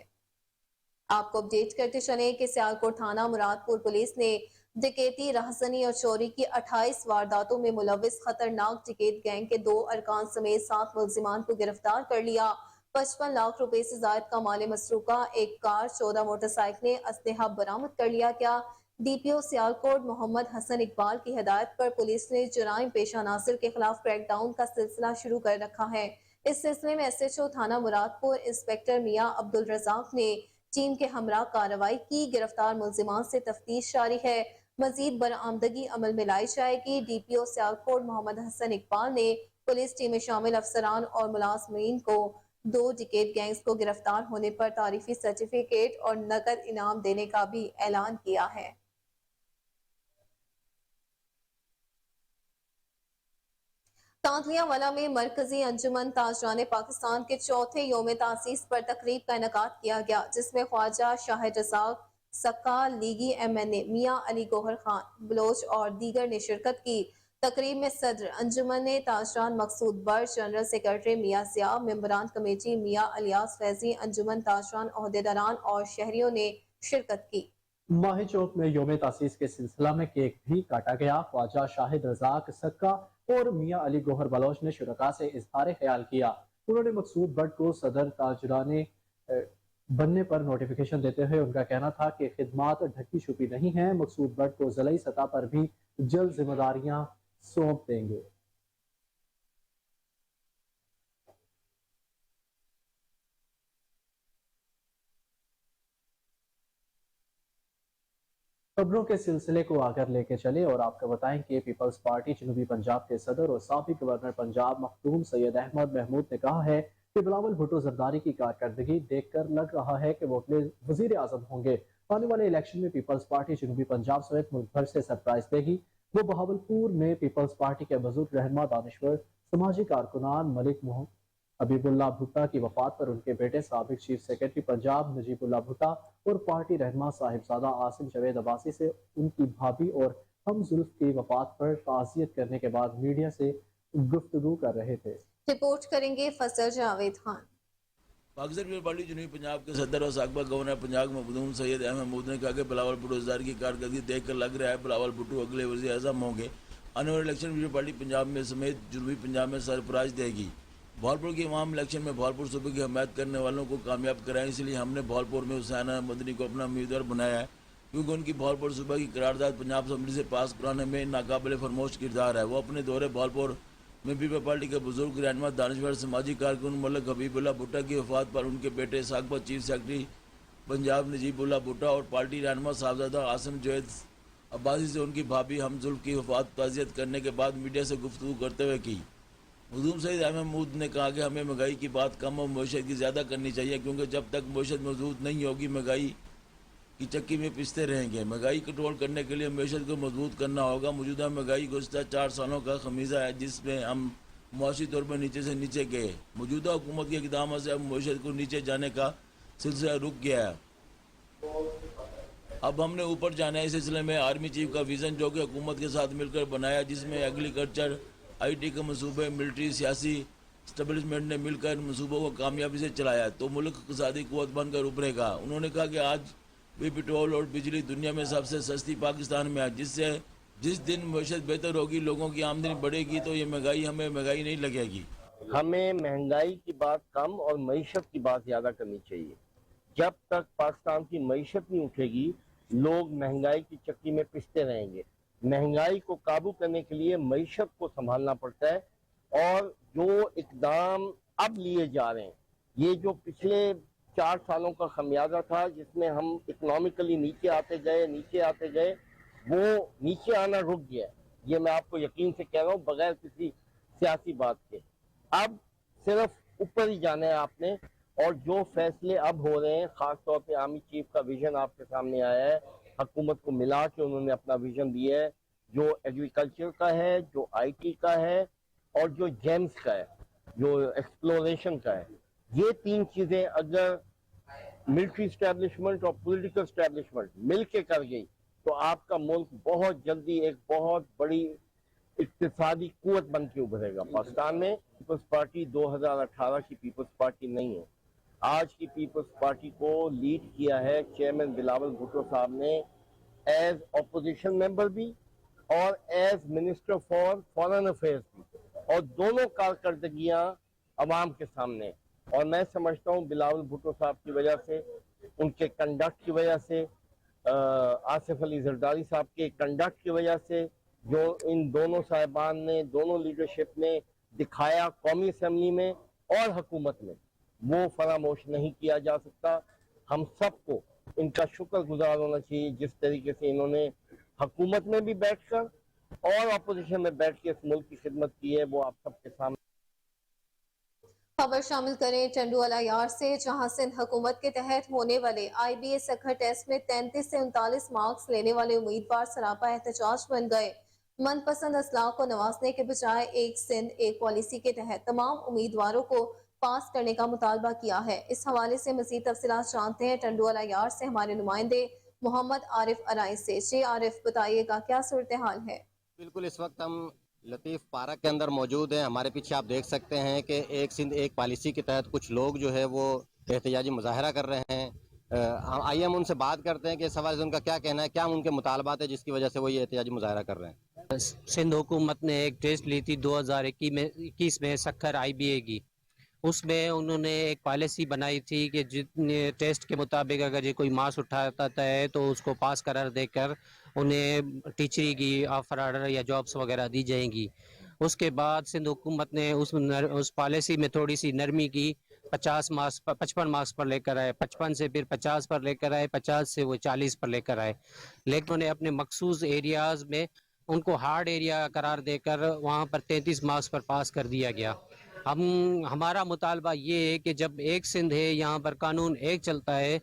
S2: आपको अपडेट करते चले कि सियालकोट थाना मुरादपुर पुलिस ने डकैती, राहजनी और चोरी की 28 वारदातों में मुलव्विस खतरनाक डकैत गैंग के 2 अरकान समेत 7 मुलजिमान को गिरफ्तार कर लिया। 55 लाख रुपए से जायद का माल मसरूका, एक कार, 14 मोटरसाइकिलें, असलहा बरामद कर लिया गया। DPO सियालकोट मोहम्मद हसन इकबाल की हिदायत पर पुलिस ने जराइम पेशा नासिर के खिलाफ क्रैकडाउन का सिलसिला शुरू कर रखा है। इस सिलसिले में SHO थाना मुरादपुर इंस्पेक्टर मियां अब्दुल रजाक ने टीम के हमरा कार्रवाई की। गिरफ्तार मुलजिमान से तफ्तीश जारी है। मजीद बरामदगी अमल में लाई जाएगी। DPO सियालकोट मोहम्मद हसन इकबाल ने पुलिस टीम में शामिल अफसरान और मुलाजमीन को 2 डकैत गैंग्स को गिरफ्तार होने पर तारीफी सर्टिफिकेट और नकद इनाम देने का भी ऐलान किया है। तांतलियावाला में मरकजी अंजुमन ताजरान पाकिस्तान के चौथे योम तासीस पर तकरीब का इनेकाद किया गया, जिसमें ख्वाजा शाहिद रज़ाक, सक्का लीगी MNA मियां अली गौहर खान बलोच और दीगर ने शिरकत की। तकरीब में सदर अंजुमन ताजरान मकसूद बर्ड, जनरल सेक्रेटरी मियां ज़िया, मेंबरान कमेटी मियां अलियास फैजी, अंजुमन ताजरान ओहदेदारान और शहरियों ने शिरकत की।
S1: माही चौक में योम तासीस के सिलसिला में केक भी काटा गया। ख्वाजा शाहिद रज़ाक, सक्का और मियां अली गौहर बलोच ने शुरका से इजहार ख्याल किया। उन्होंने मकसूद बट को सदर ताजराने बनने पर नोटिफिकेशन देते हुए उनका कहना था कि खिदमात ढकी छुपी नहीं है। मकसूद बट को ज़िलाई सतह पर भी जल्द जिम्मेदारियां सौंप देंगे। खबरों के सिलसिले को आकर लेके चले और आपको बताएं कि पीपल्स पार्टी जनूबी पंजाब के सदर और साबिक गवर्नर पंजाब मखदूम सैयद अहमद महमूद ने कहा है कि बिलावल भुट्टो जरदारी की कारकर्दगी देखकर लग रहा है कि वो अगले वजीर आजम होंगे। आने वाले इलेक्शन में पीपल्स पार्टी जनूबी पंजाब समेत मुल्क भर से सरप्राइज देगी। वो बहावलपुर में पीपल्स पार्टी के बुजुर्ग रहनुमा, दानिश्वर, समाजी कारकुनान मलिक हबीबुल्लाह भुट्टा की वफात पर उनके बेटे साबिक चीफ सेक्रेटरी पंजाब नजीबुल्लाह भुट्टा और पार्टी रहनुमा साहिबजादा आसिम जावेद अब्बासी से उनकी भाभी और हम जुल्फ की वफात पर ताज़ियत करने के बाद मीडिया से गुफ्तगू कर रहे थे।
S2: रिपोर्ट करेंगे फजल जावेद खान।
S4: पाकिस्तान पीपल्स पार्टी जनूबी पंजाब के सदर और साबिक गवर्नर पंजाब मखदूम सैयद अहमद महमूद ने कहा कि बिलावल भुट्टो जरदारी की कारकर्दगी देखकर लग रहा है बिलावल भुट्टो अगले वज़ीर आज़म होंगे। आने वाले इलेक्शन में पार्टी पंजाब में समेत जनूबी पंजाब में सरप्राइज देगी। بھاولپور کے عوام الیکشن میں بھاولپور صوبے کی حمایت کرنے والوں کو کامیاب کرائیں، اس لیے ہم نے بھاولپور میں حسین احمد مدنی کو اپنا امیدوار بنایا ہے، کیونکہ ان کی بھاولپور صوبہ کی قرارداد پنجاب اسمبلی سے پاس کرانے میں ناقابل فراموش کردار ہے۔ وہ اپنے دورے بھاولپور میں پیپلز پارٹی کے بزرگ رہنما دانشور سماجی کارکن ملک حبیب اللہ بھٹا کی وفات پر ان کے بیٹے اسحاق چیف سیکرٹری پنجاب نجیب اللہ بھٹا اور پارٹی رہنما صاحبزادہ عاصم جوید عباسی سے ان کی بھابھی ہمزلف کی وفات تعزیت کرنے کے بعد میڈیا سے گفتگو کرتے ہوئے کی۔ مخدوم سعید احمد محمود نے کہا کہ ہمیں مہنگائی کی بات کم اور معیشت کی زیادہ کرنی چاہیے، کیونکہ جب تک معیشت مضبوط نہیں ہوگی مہنگائی کی چکی میں پستے رہیں گے۔ مہنگائی کنٹرول کرنے کے لیے معیشت کو مضبوط کرنا ہوگا۔ موجودہ مہنگائی گزشتہ 4 سالوں کا خمیزہ ہے، جس میں ہم معاشی طور پر نیچے سے نیچے گئے۔ موجودہ حکومت کے اقدامات سے اب معیشت کو نیچے جانے کا سلسلہ رک گیا ہے۔ اب ہم نے اوپر جانا ہے۔ اس سلسلے میں آرمی چیف کا ویژن جو کہ حکومت کے ساتھ مل کر بنایا، جس میں ایگریکلچر، آئی ٹی کے منصوبے، ملٹری، سیاسی اسٹیبلشمنٹ نے مل کر منصوبوں کو کامیابی سے چلایا تو ملک اقتصادی قوت بن کر ابھرے گا۔ انہوں نے کہا کہ آج بھی پٹرول اور بجلی دنیا میں سب سے سستی پاکستان میں ہے، جس دن معیشت بہتر ہوگی، لوگوں کی آمدنی بڑھے گی تو یہ مہنگائی ہمیں مہنگائی نہیں لگے گی۔
S5: ہمیں مہنگائی کی بات کم اور معیشت کی بات زیادہ کرنی چاہیے۔ جب تک پاکستان کی معیشت نہیں اٹھے گی، لوگ مہنگائی کی چکی میں پستے رہیں گے۔ مہنگائی کو قابو کرنے کے لیے معیشت کو سنبھالنا پڑتا ہے، اور جو اقدام اب لیے جا رہے ہیں، یہ جو پچھلے 4 سالوں کا خمیازہ تھا جس میں ہم اکنامکلی نیچے آتے گئے، وہ نیچے آنا رک گیا ہے۔ یہ میں آپ کو یقین سے کہہ رہا ہوں بغیر کسی سیاسی بات کے۔ اب صرف اوپر ہی جانا ہے آپ نے، اور جو فیصلے اب ہو رہے ہیں، خاص طور پہ آرمی چیف کا ویژن آپ کے سامنے آیا ہے، حکومت کو ملا کے انہوں نے اپنا ویژن دیا ہے، جو ایگریکلچر کا ہے، جو آئی ٹی کا ہے، اور جو جیمز کا ہے، جو ایکسپلوریشن کا ہے۔ یہ 3 چیزیں اگر ملٹری اسٹیبلشمنٹ اور پولیٹیکل اسٹیبلشمنٹ مل کے کر گئی تو آپ کا ملک بہت جلدی ایک بہت بڑی اقتصادی قوت بن کے ابھرے گا۔ پاکستان میں پیپلز پارٹی 2018 کی پیپلز پارٹی نہیں ہے۔ آج کی پیپلز پارٹی کو لیڈ کیا ہے چیئرمین بلاول بھٹو صاحب نے، ایز اپوزیشن ممبر بھی اور as minister for foreign affairs بھی، اور دونوں کارکردگیاں عوام کے سامنے۔ اور میں سمجھتا ہوں بلاول بھٹو صاحب کی وجہ سے، ان کے کنڈکٹ کی وجہ سے، آصف علی زرداری صاحب کے کنڈکٹ کی وجہ سے، جو ان دونوں صاحبان نے، دونوں لیڈرشپ نے دکھایا قومی اسمبلی میں اور حکومت میں، وہ فراموش نہیں کیا جا سکتا۔ ہم سب کو ان کا شکر گزار ہونا چاہیے، جس طریقے سے انہوں نے حکومت میں بھی بیٹھ کر اور اپوزیشن میں بیٹھ کے اس ملک کی خدمت کی ہے، وہ آپ سب کے سامنے۔
S2: خبر شامل کریں ٹنڈوالا یار سے، جہاں سندھ حکومت کے تحت ہونے والے آئی بی اے سکھر ٹیسٹ میں 33 سے 39 مارکس لینے والے امیدوار سراپا احتجاج بن گئے۔ من پسند اصلاح کو نوازنے کے بجائے ایک سندھ ایک پالیسی کے تحت تمام امیدواروں کو پاس کرنے کا مطالبہ کیا ہے۔ اس حوالے سے مزید تفصیلات جانتے ہیں ٹنڈوالا یار سے ہمارے نمائندے محمد عارف ارائیں سے۔ جی عارف، بتائیے گا کیا صورتحال ہے؟
S6: بالکل، اس وقت ہم لطیف پارک کے اندر موجود ہیں۔ ہمارے پیچھے آپ دیکھ سکتے ہیں کہ ایک سندھ ایک پالیسی کے تحت کچھ لوگ جو ہے وہ احتجاجی مظاہرہ کر رہے ہیں۔ آئیے ہم ان سے بات کرتے ہیں کہ اس حوالے سے ان کا کیا کہنا ہے، کیا ان کے مطالبات ہیں جس کی وجہ سے وہ یہ احتجاجی مظاہرہ کر رہے ہیں۔
S7: سندھ حکومت نے ایک ٹیسٹ لی تھی 2021 میں سکھر آئی بی اے کی، اس میں انہوں نے ایک پالیسی بنائی تھی کہ جتنے ٹیسٹ کے مطابق اگر یہ کوئی مارکس اٹھاتا ہے تو اس کو پاس قرار دے کر انہیں ٹیچری کی آفر آرڈر یا جابس وغیرہ دی جائیں گی۔ اس کے بعد سندھ حکومت نے اس پالیسی میں تھوڑی سی نرمی کی، 55 مارکس پر لے کر آئے، 55 سے پھر 50 پر لے کر آئے، 50 سے وہ 40 پر لے کر آئے، لیکن انہیں اپنے مخصوص ایریاز میں ان کو ہارڈ ایریا قرار دے کر وہاں پر 33 مارکس پر پاس کر دیا گیا۔ ہمارا مطالبہ یہ ہے کہ جب ایک سندھ ہے، یہاں پر قانون ایک چلتا ہے،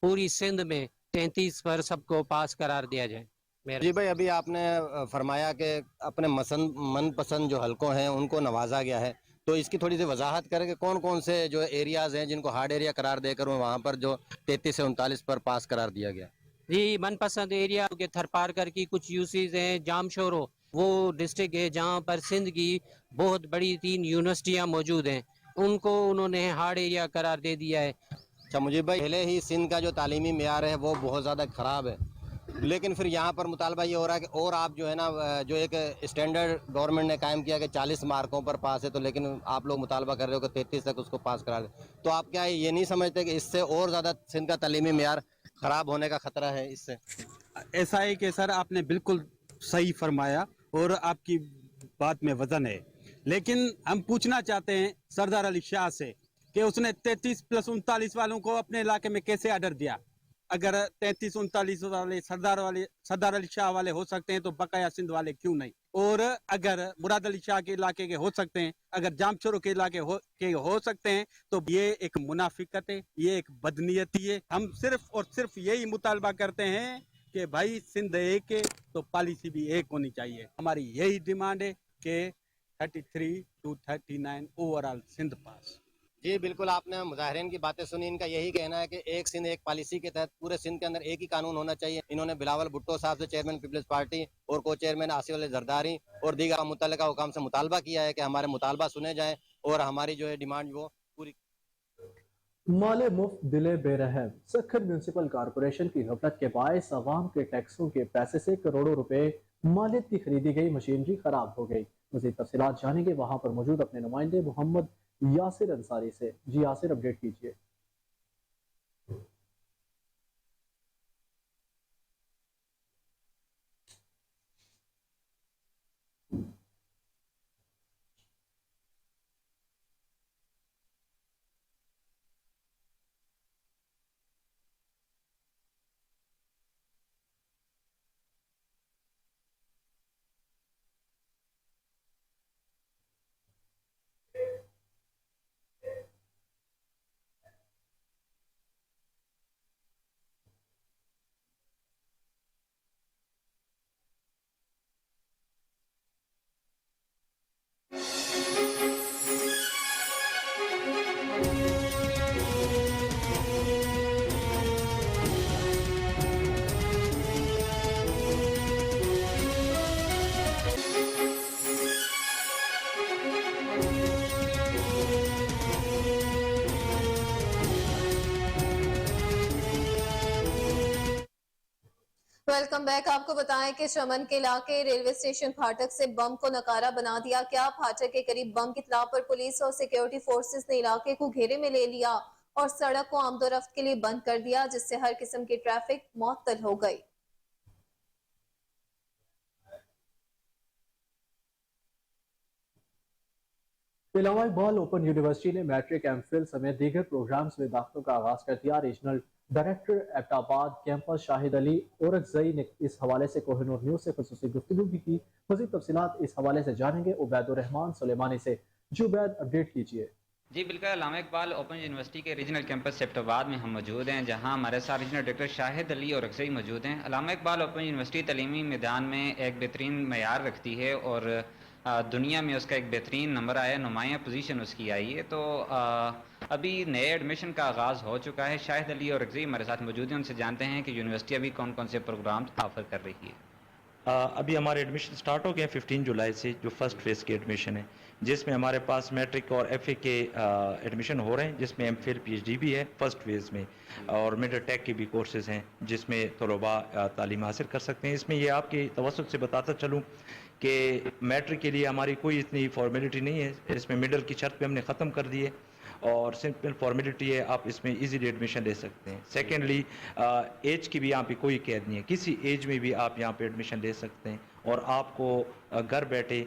S7: پوری سندھ میں 33 پر سب کو پاس قرار دیا جائے۔
S6: جی بھائی، ابھی آپ نے فرمایا کہ اپنے من پسند جو حلقوں ہیں ان کو نوازا گیا ہے، تو اس کی تھوڑی سی وضاحت کریں کہ کون کون سے جو ایریاز ہیں جن کو ہارڈ ایریا قرار دے کر وہاں پر جو 33 سے 39 پر پاس قرار دیا گیا۔
S7: جی، من پسند ایریا کے تھر پارکر کی کچھ یوسیز ہیں، جام شورو وہ ڈسٹرکٹ ہے جہاں پر سندھ کی بہت بڑی 3 یونیورسٹیاں موجود ہیں، ان کو انہوں نے ہارڈ ایریا قرار دے دیا ہے۔
S6: اچھا مجھے بھائی، پہلے ہی سندھ کا جو تعلیمی معیار ہے وہ بہت زیادہ خراب ہے، लेकिन फिर यहाँ पर मुतालबा ये हो रहा है कि और आप जो है ना जो एक स्टैंडर्ड गवर्नमेंट ने कायम किया कि 40 मार्कों पर पास है, तो लेकिन आप लोग मुतालबा कर रहे हो कि 33 तक उसको पास करा दें, तो आप क्या ये नहीं समझते कि इससे और ज़्यादा सिंध का तालीमी मेयार ख़राब होने का ख़तरा है इससे?
S8: ऐसा है कि सर आपने बिल्कुल सही फरमाया और आपकी बात में वजन है, लेकिन हम पूछना चाहते हैं सरदार अली शाह से कि उसने 33 प्लस 39 वालों को अपने इलाके में कैसे आर्डर दिया। अगर 33-39 वाले सरदार अली शाह वाले हो सकते हैं तो बकाया सिंध वाले क्यों नहीं? और अगर मुराद अली शाह के इलाके के हो सकते हैं, अगर जामशोरो के इलाके हो सकते हैं, तो ये एक मुनाफिकत है, ये एक बदनीयती है। हम सिर्फ और सिर्फ यही मुतालबा करते हैं कि भाई सिंध एक है तो पॉलिसी भी एक होनी चाहिए। हमारी यही डिमांड है कि 33 to 39 ओवरऑल सिंध पास।
S6: जी बिल्कुल, आपने मुजाहिरीन की बातें सुनी। इनका यही कहना है कि एक सिंध एक पॉलिसी के तहत पूरे सिंध के अंदर एक ही कानून होना चाहिए। इन्होंने बिलावल भुट्टो साहब से, चेयरमैन पीपल्स पार्टी और को चेयरमैन आसिफ अली जरदारी और दीगर मुतल्लिका हुकाम से मुतालबा किया है कि हमारे मुतालबा सुने जाएं और हमारी जो है डिमांड वो पूरी।
S1: माले मुफ्त दिले बेरहम। सखर म्यूनसिपल कॉरपोरेशन की गफलत के बायस अवाम के टैक्सों के पैसे से करोड़ों रुपए मालियत की खरीदी गई मशीनरी खराब हो गई। मज़ीद तफसीलात जानेंगे वहां पर मौजूद अपने नुमाइंदे मोहम्मद यासिर अंसारी से। जी यासिर, अपडेट कीजिए।
S2: Welcome back. आपको बताएं कि चमन के इलाके रेलवे स्टेशन फाटक से बम को नकारा बना दिया गया। फाटक के करीब बम की इत्तला पर पुलिस और सिक्योरिटी फोर्सेस ने इलाके को घेरे में ले लिया और सड़क को आमदोरफ्त के लिए बंद कर दिया, जिससे हर किस्म की ट्रैफिक मुअत्तल हो गई।
S1: इलामा इकबाल ओपन यूनिवर्सिटी ने मैट्रिक एमफिल समेत दीगर प्रोग्राम्स में दाखिलों का आगाज कर दिया। Regional director Abbottabad campus Shahid Ali Orakzai ने इस हवाले से कोहिनूर न्यूज से खुसूसी गुफ्तगू भी की। मज़ीद तफसीलात इस हवाले से जानेंगे उबैदुर रहमान सुलेमानी से। जी उबैद, अपडेट कीजिए।
S9: जी बिल्कुल, इलामा इकबाल ओपन यूनिवर्सिटी के रीजनल कैंपस एबटाबाद में हम मौजूद हैं, जहां हमारे साथ रीजनल डायरेक्टर शाहिद अली और अक्सई मौजूद हैं। इलामा इकबाल ओपन यूनिवर्सिटी तलीमी मैदान में एक बेहतरीन मैयार रखती है और दुनिया में उसका एक बेहतरीन नंबर आया, नुमायाँ पोजीशन उसकी आई है। तो अभी नए एडमिशन का आगाज़ हो चुका है। शाहिद अली और अक्सई हमारे साथ मौजूद हैं, उनसे जानते हैं कि यूनिवर्सिटी अभी कौन कौन से प्रोग्राम ऑफर कर रही है।
S10: अभी हमारे एडमिशन स्टार्ट हो गए हैं 15 जुलाई से, जो फर्स्ट फेज़ के एडमिशन है, जिसमें हमारे पास मैट्रिक और एफए के एडमिशन हो रहे हैं, जिसमें एमफिल पीएचडी भी है फर्स्ट फेज़ में, और मिडल टेक के भी कोर्सेज़ हैं जिसमें तलबा तालीम हासिल कर सकते हैं। इसमें ये आपकी तवस्सुत से बताता चलूँ कि मैट्रिक के लिए हमारी कोई इतनी फॉर्मेलिटी नहीं है, इसमें मिडल की शर्त पे हमने ख़त्म कर दी है और सिंपल फॉर्मेलिटी है, आप इसमें इजीली एडमिशन ले सकते हैं। सेकेंडली, एज की भी यहाँ पे कोई कैद नहीं है, किसी एज में भी आप यहाँ पे एडमिशन ले सकते हैं और आपको घर बैठे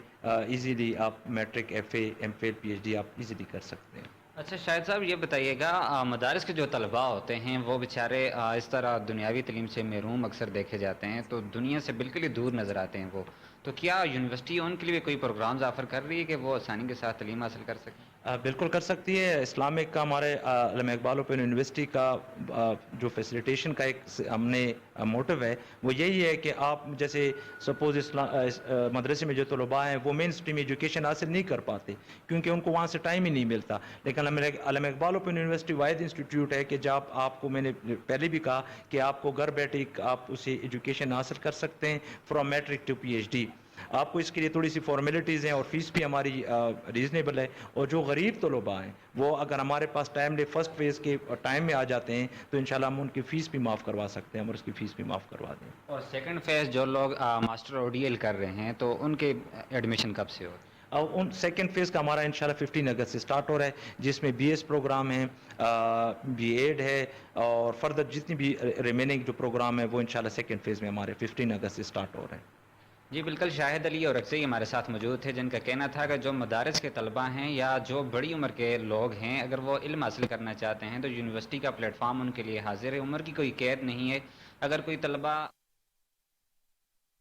S10: इजीली आप मैट्रिक, एफए, एमफिल, पीएचडी आप इजीली कर सकते हैं।
S9: अच्छा शाहिद साहब, ये बताइएगा, मदारिस के जो तलबा होते हैं वो बेचारे इस तरह दुनियावी तलीम से महरूम अक्सर देखे जाते हैं, तो दुनिया से बिल्कुल ही दूर नज़र आते हैं वो, तो क्या यूनिवर्सिटी उनके लिए कोई प्रोग्राम्स ऑफर कर रही है कि वो आसानी के साथ तलीम हासिल कर सकें?
S10: बिल्कुल कर सकती है। इस्लामिक का हमारे इलामा इकबाल ओपन यूनिवर्सिटी का जो फैसिलिटेशन का एक हमने मोटिव है वो यही है कि आप जैसे सपोज मदरसे में जो तलबा हैं वो मेन स्ट्रीम एजुकेशन हासिल नहीं कर पाते क्योंकि उनको वहाँ से टाइम ही नहीं मिलता, लेकिन इलामा इकबाल ओपन यूनिवर्सिटी वाहिद इंस्टीट्यूट है कि जब आपको, मैंने पहले भी कहा कि आपको घर बैठे आप उसे एजुकेशन हासिल कर सकते हैं फ्रॉम मैट्रिक टू पीएचडी। आपको इसके लिए थोड़ी सी फॉर्मेलिटीज़ हैं और फीस भी हमारी रीज़नेबल है, और जो गरीब तलबा हैं वो अगर हमारे पास टाइमली फर्स्ट फेज़ के टाइम में आ जाते हैं तो इंशाल्लाह हम उनकी फ़ीस भी माफ़ करवा सकते हैं, हम उसकी फ़ीस भी माफ़ करवा दें।
S9: और सेकंड फेज जो लोग मास्टर ODL कर रहे हैं तो उनके एडमिशन कब से हो?
S10: और उन सेकेंड फेज़ का हमारा इंशाल्लाह 15 अगस्त से स्टार्ट हो रहा है, जिसमें BS प्रोग्राम है, B.Ed है, और फर्दर जितनी भी रिमेनिंग जो प्रोग्राम है वो इंशाल्लाह सेकेंड फेज़ में हमारे 15 अगस्त से स्टार्ट हो रहे हैं।
S9: जी बिल्कुल, शाहिद अली और अक्सई हमारे साथ मौजूद थे, जिनका कहना था कि जो मदारस के तलबा हैं या जो बड़ी उम्र के लोग हैं, अगर वो इल्म हासिल करना चाहते हैं तो यूनिवर्सिटी का प्लेटफार्म उनके लिए हाजिर है, उम्र की कोई कैद नहीं है। अगर कोई तलबा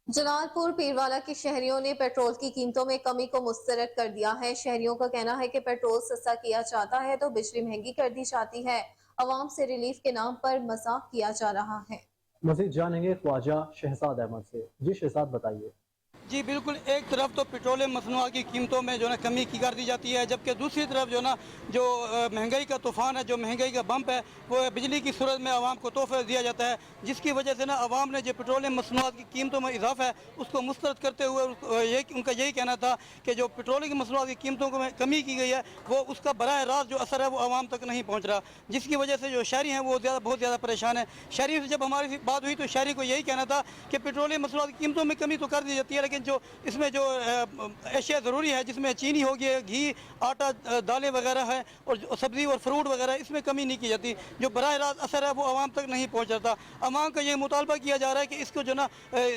S2: जलालपुर पीरवाला के शहरियों ने पेट्रोल की कीमतों में कमी को मुस्तरद कर दिया है। शहरियों का कहना है कि पेट्रोल सस्ता किया जाता है तो बिजली महंगी कर दी जाती है। अवाम से रिलीफ के नाम पर मजाक किया जा रहा है।
S1: मजीद जानेंगे ख्वाजा शहजाद अहमद से। जी शहजाद बताइए।
S11: जी बिल्कुल, एक तरफ तो पेट्रोलियम मसनूआत की कीमतों में जो है कमी की कर दी जाती है, जबकि दूसरी तरफ जो ना जो महंगाई का तूफ़ान है, जो महंगाई का बम्प है, वो बिजली की सूरत में आवाम को तोहफा दिया जाता है, जिसकी वजह से ना आवाम ने जो पेट्रोलियम मसनूआत की कीमतों में इजाफा है उसको मुस्तरद करते हुए उनका यही कहना था कि जो पेट्रोलियम मसनूआत की कीमतों में कमी की गई है वो उसका बराह रास्त जो असर है वो आवाम तक नहीं पहुँच रहा, जिसकी वजह से जो शहरी हैं वो बहुत ज़्यादा परेशान है। शहरियों से जब हमारी बात हुई तो शहरी को यही कहना था कि पेट्रोलियम मसनूआत की कीमतों में कमी तो कर दी जाती है, लेकिन जो इसमें जो अशिया ज़रूरी है, जिसमें चीनी होगी, घी, आटा, दालें वगैरह है और सब्ज़ी और फ्रूट वगैरह, इसमें कमी नहीं की जाती। जो बराह रास्त असर है वो आवाम तक नहीं पहुँच रहा। आवाम का ये मुतालबा किया जा रहा है कि इसको जो ना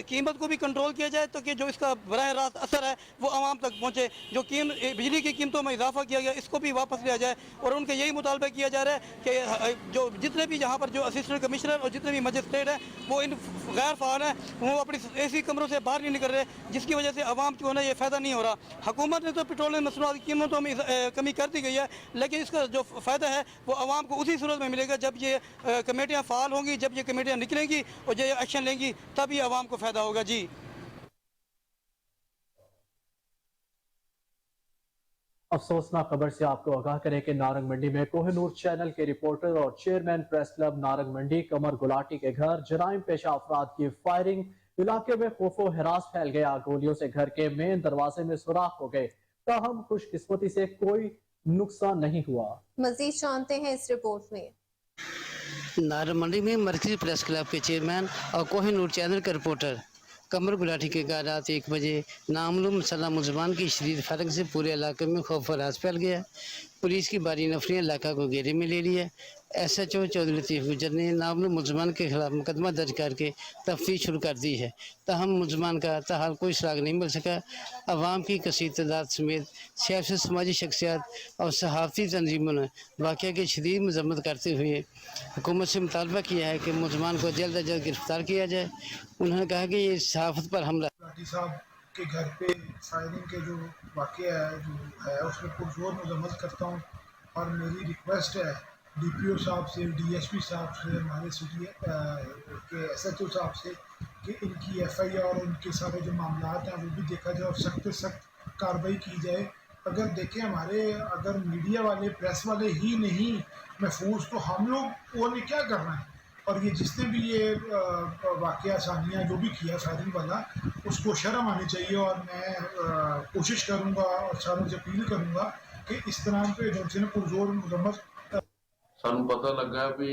S11: कीमत को भी कंट्रोल किया जाए तो कि जो इसका बराह रास्त असर है वो आवाम तक पहुँचे। जो बिजली की कीमतों में इजाफा किया गया इसको भी वापस लिया जाए, और उनका यही मुतालबा किया जा रहा है कि जो जितने भी यहाँ पर जो असिस्टेंट कमिश्नर और जितने भी मजिस्ट्रेट हैं वो इन गैर फ़ाल हैं, वो अपनी AC कमरों से बाहर नहीं निकल रहे, जिसकी वजह से आवाम को ना ये फ़ायदा नहीं हो रहा। हुकूमत ने तो पेट्रोलियम मसनूआत की कीमतों में कमी कर दी गई है, लेकिन इसका जो फ़ायदा है वो आवाम को उसी सूरत में मिलेगा जब ये कमेटियाँ फ़ाल होंगी, जब ये कमेटियाँ निकलेंगी और ये एक्शन लेंगी, तभी आवाम को फ़ायदा होगा। जी
S1: अफसोसनाक खबर से आपको आगाह करें कि नारंग मंडी में कोहिनूर चैनल के रिपोर्टर और चेयरमैन प्रेस क्लब नारंग मंडी कमर गुलाटी के घर जराइम पेशा अफराद की फायरिंग, इलाके में खौफो हिरास फैल गया। गोलियों से घर के मेन दरवाजे में सुराख हो गए, ताहम खुशकिस्मती से कोई नुकसान नहीं हुआ।
S2: मजीद जानते हैं इस रिपोर्ट में।
S12: नारंग मंडी में मरकजी प्रेस क्लब के चेयरमैन और कोहिनूर चैनल के रिपोर्टर कमर गुलाटी के घर रात 1 बजे नामालूम मुसल्लह मुलजमान की शदीद फायरिंग से पूरे इलाके में खौफ और राज फैल गया। पुलिस की भारी नफरियाँ इलाका को घेरे में ले लिया। SHO चौधरी लतीफ़ गुजर ने नामालूम मुलजमान के खिलाफ मुकदमा दर्ज करके तफ्तीश शुरू कर दी है, ताहम मुलजमान का ताहाल कोई सुराग नहीं मिल सका। अवाम की कसीर तादाद समेत सियासी समाजी शख्सियात और सहाफ़ती तंजीमों ने वाक़या की शदीद मजम्मत करते हुए हुकूमत से मुतालबा किया है कि मुलजमान को जल्द अज जल्द गिरफ्तार किया जाए। उन्होंने कहा कि ये सहाफ़त पर हमला
S13: साहब के घर पे फायरिंग के जो वाक़या है उसमें पुरजोर मजम्मत करता हूँ, और मेरी रिक्वेस्ट है DPO साहब से, DSP साहब से, हमारे सिटी के SHO साहब से कि इनकी FIR और इनके सारे जो मामलात हैं वो भी देखा जाए और सख्त से सख्त कार्रवाई की जाए। अगर देखें अगर मीडिया वाले, प्रेस वाले ही नहीं महफूज तो हम लोग वो ने क्या करना है। और ये जिसने भी ये वाक़या सानिया जो भी किया फायरिंग वाला, उसको शर्म आनी चाहिए। और मैं कोशिश करूँगा और सारों से अपील करूँगा कि इस तरह पे जो पुरजोर मुजम्मत
S14: सानू पता लगा भी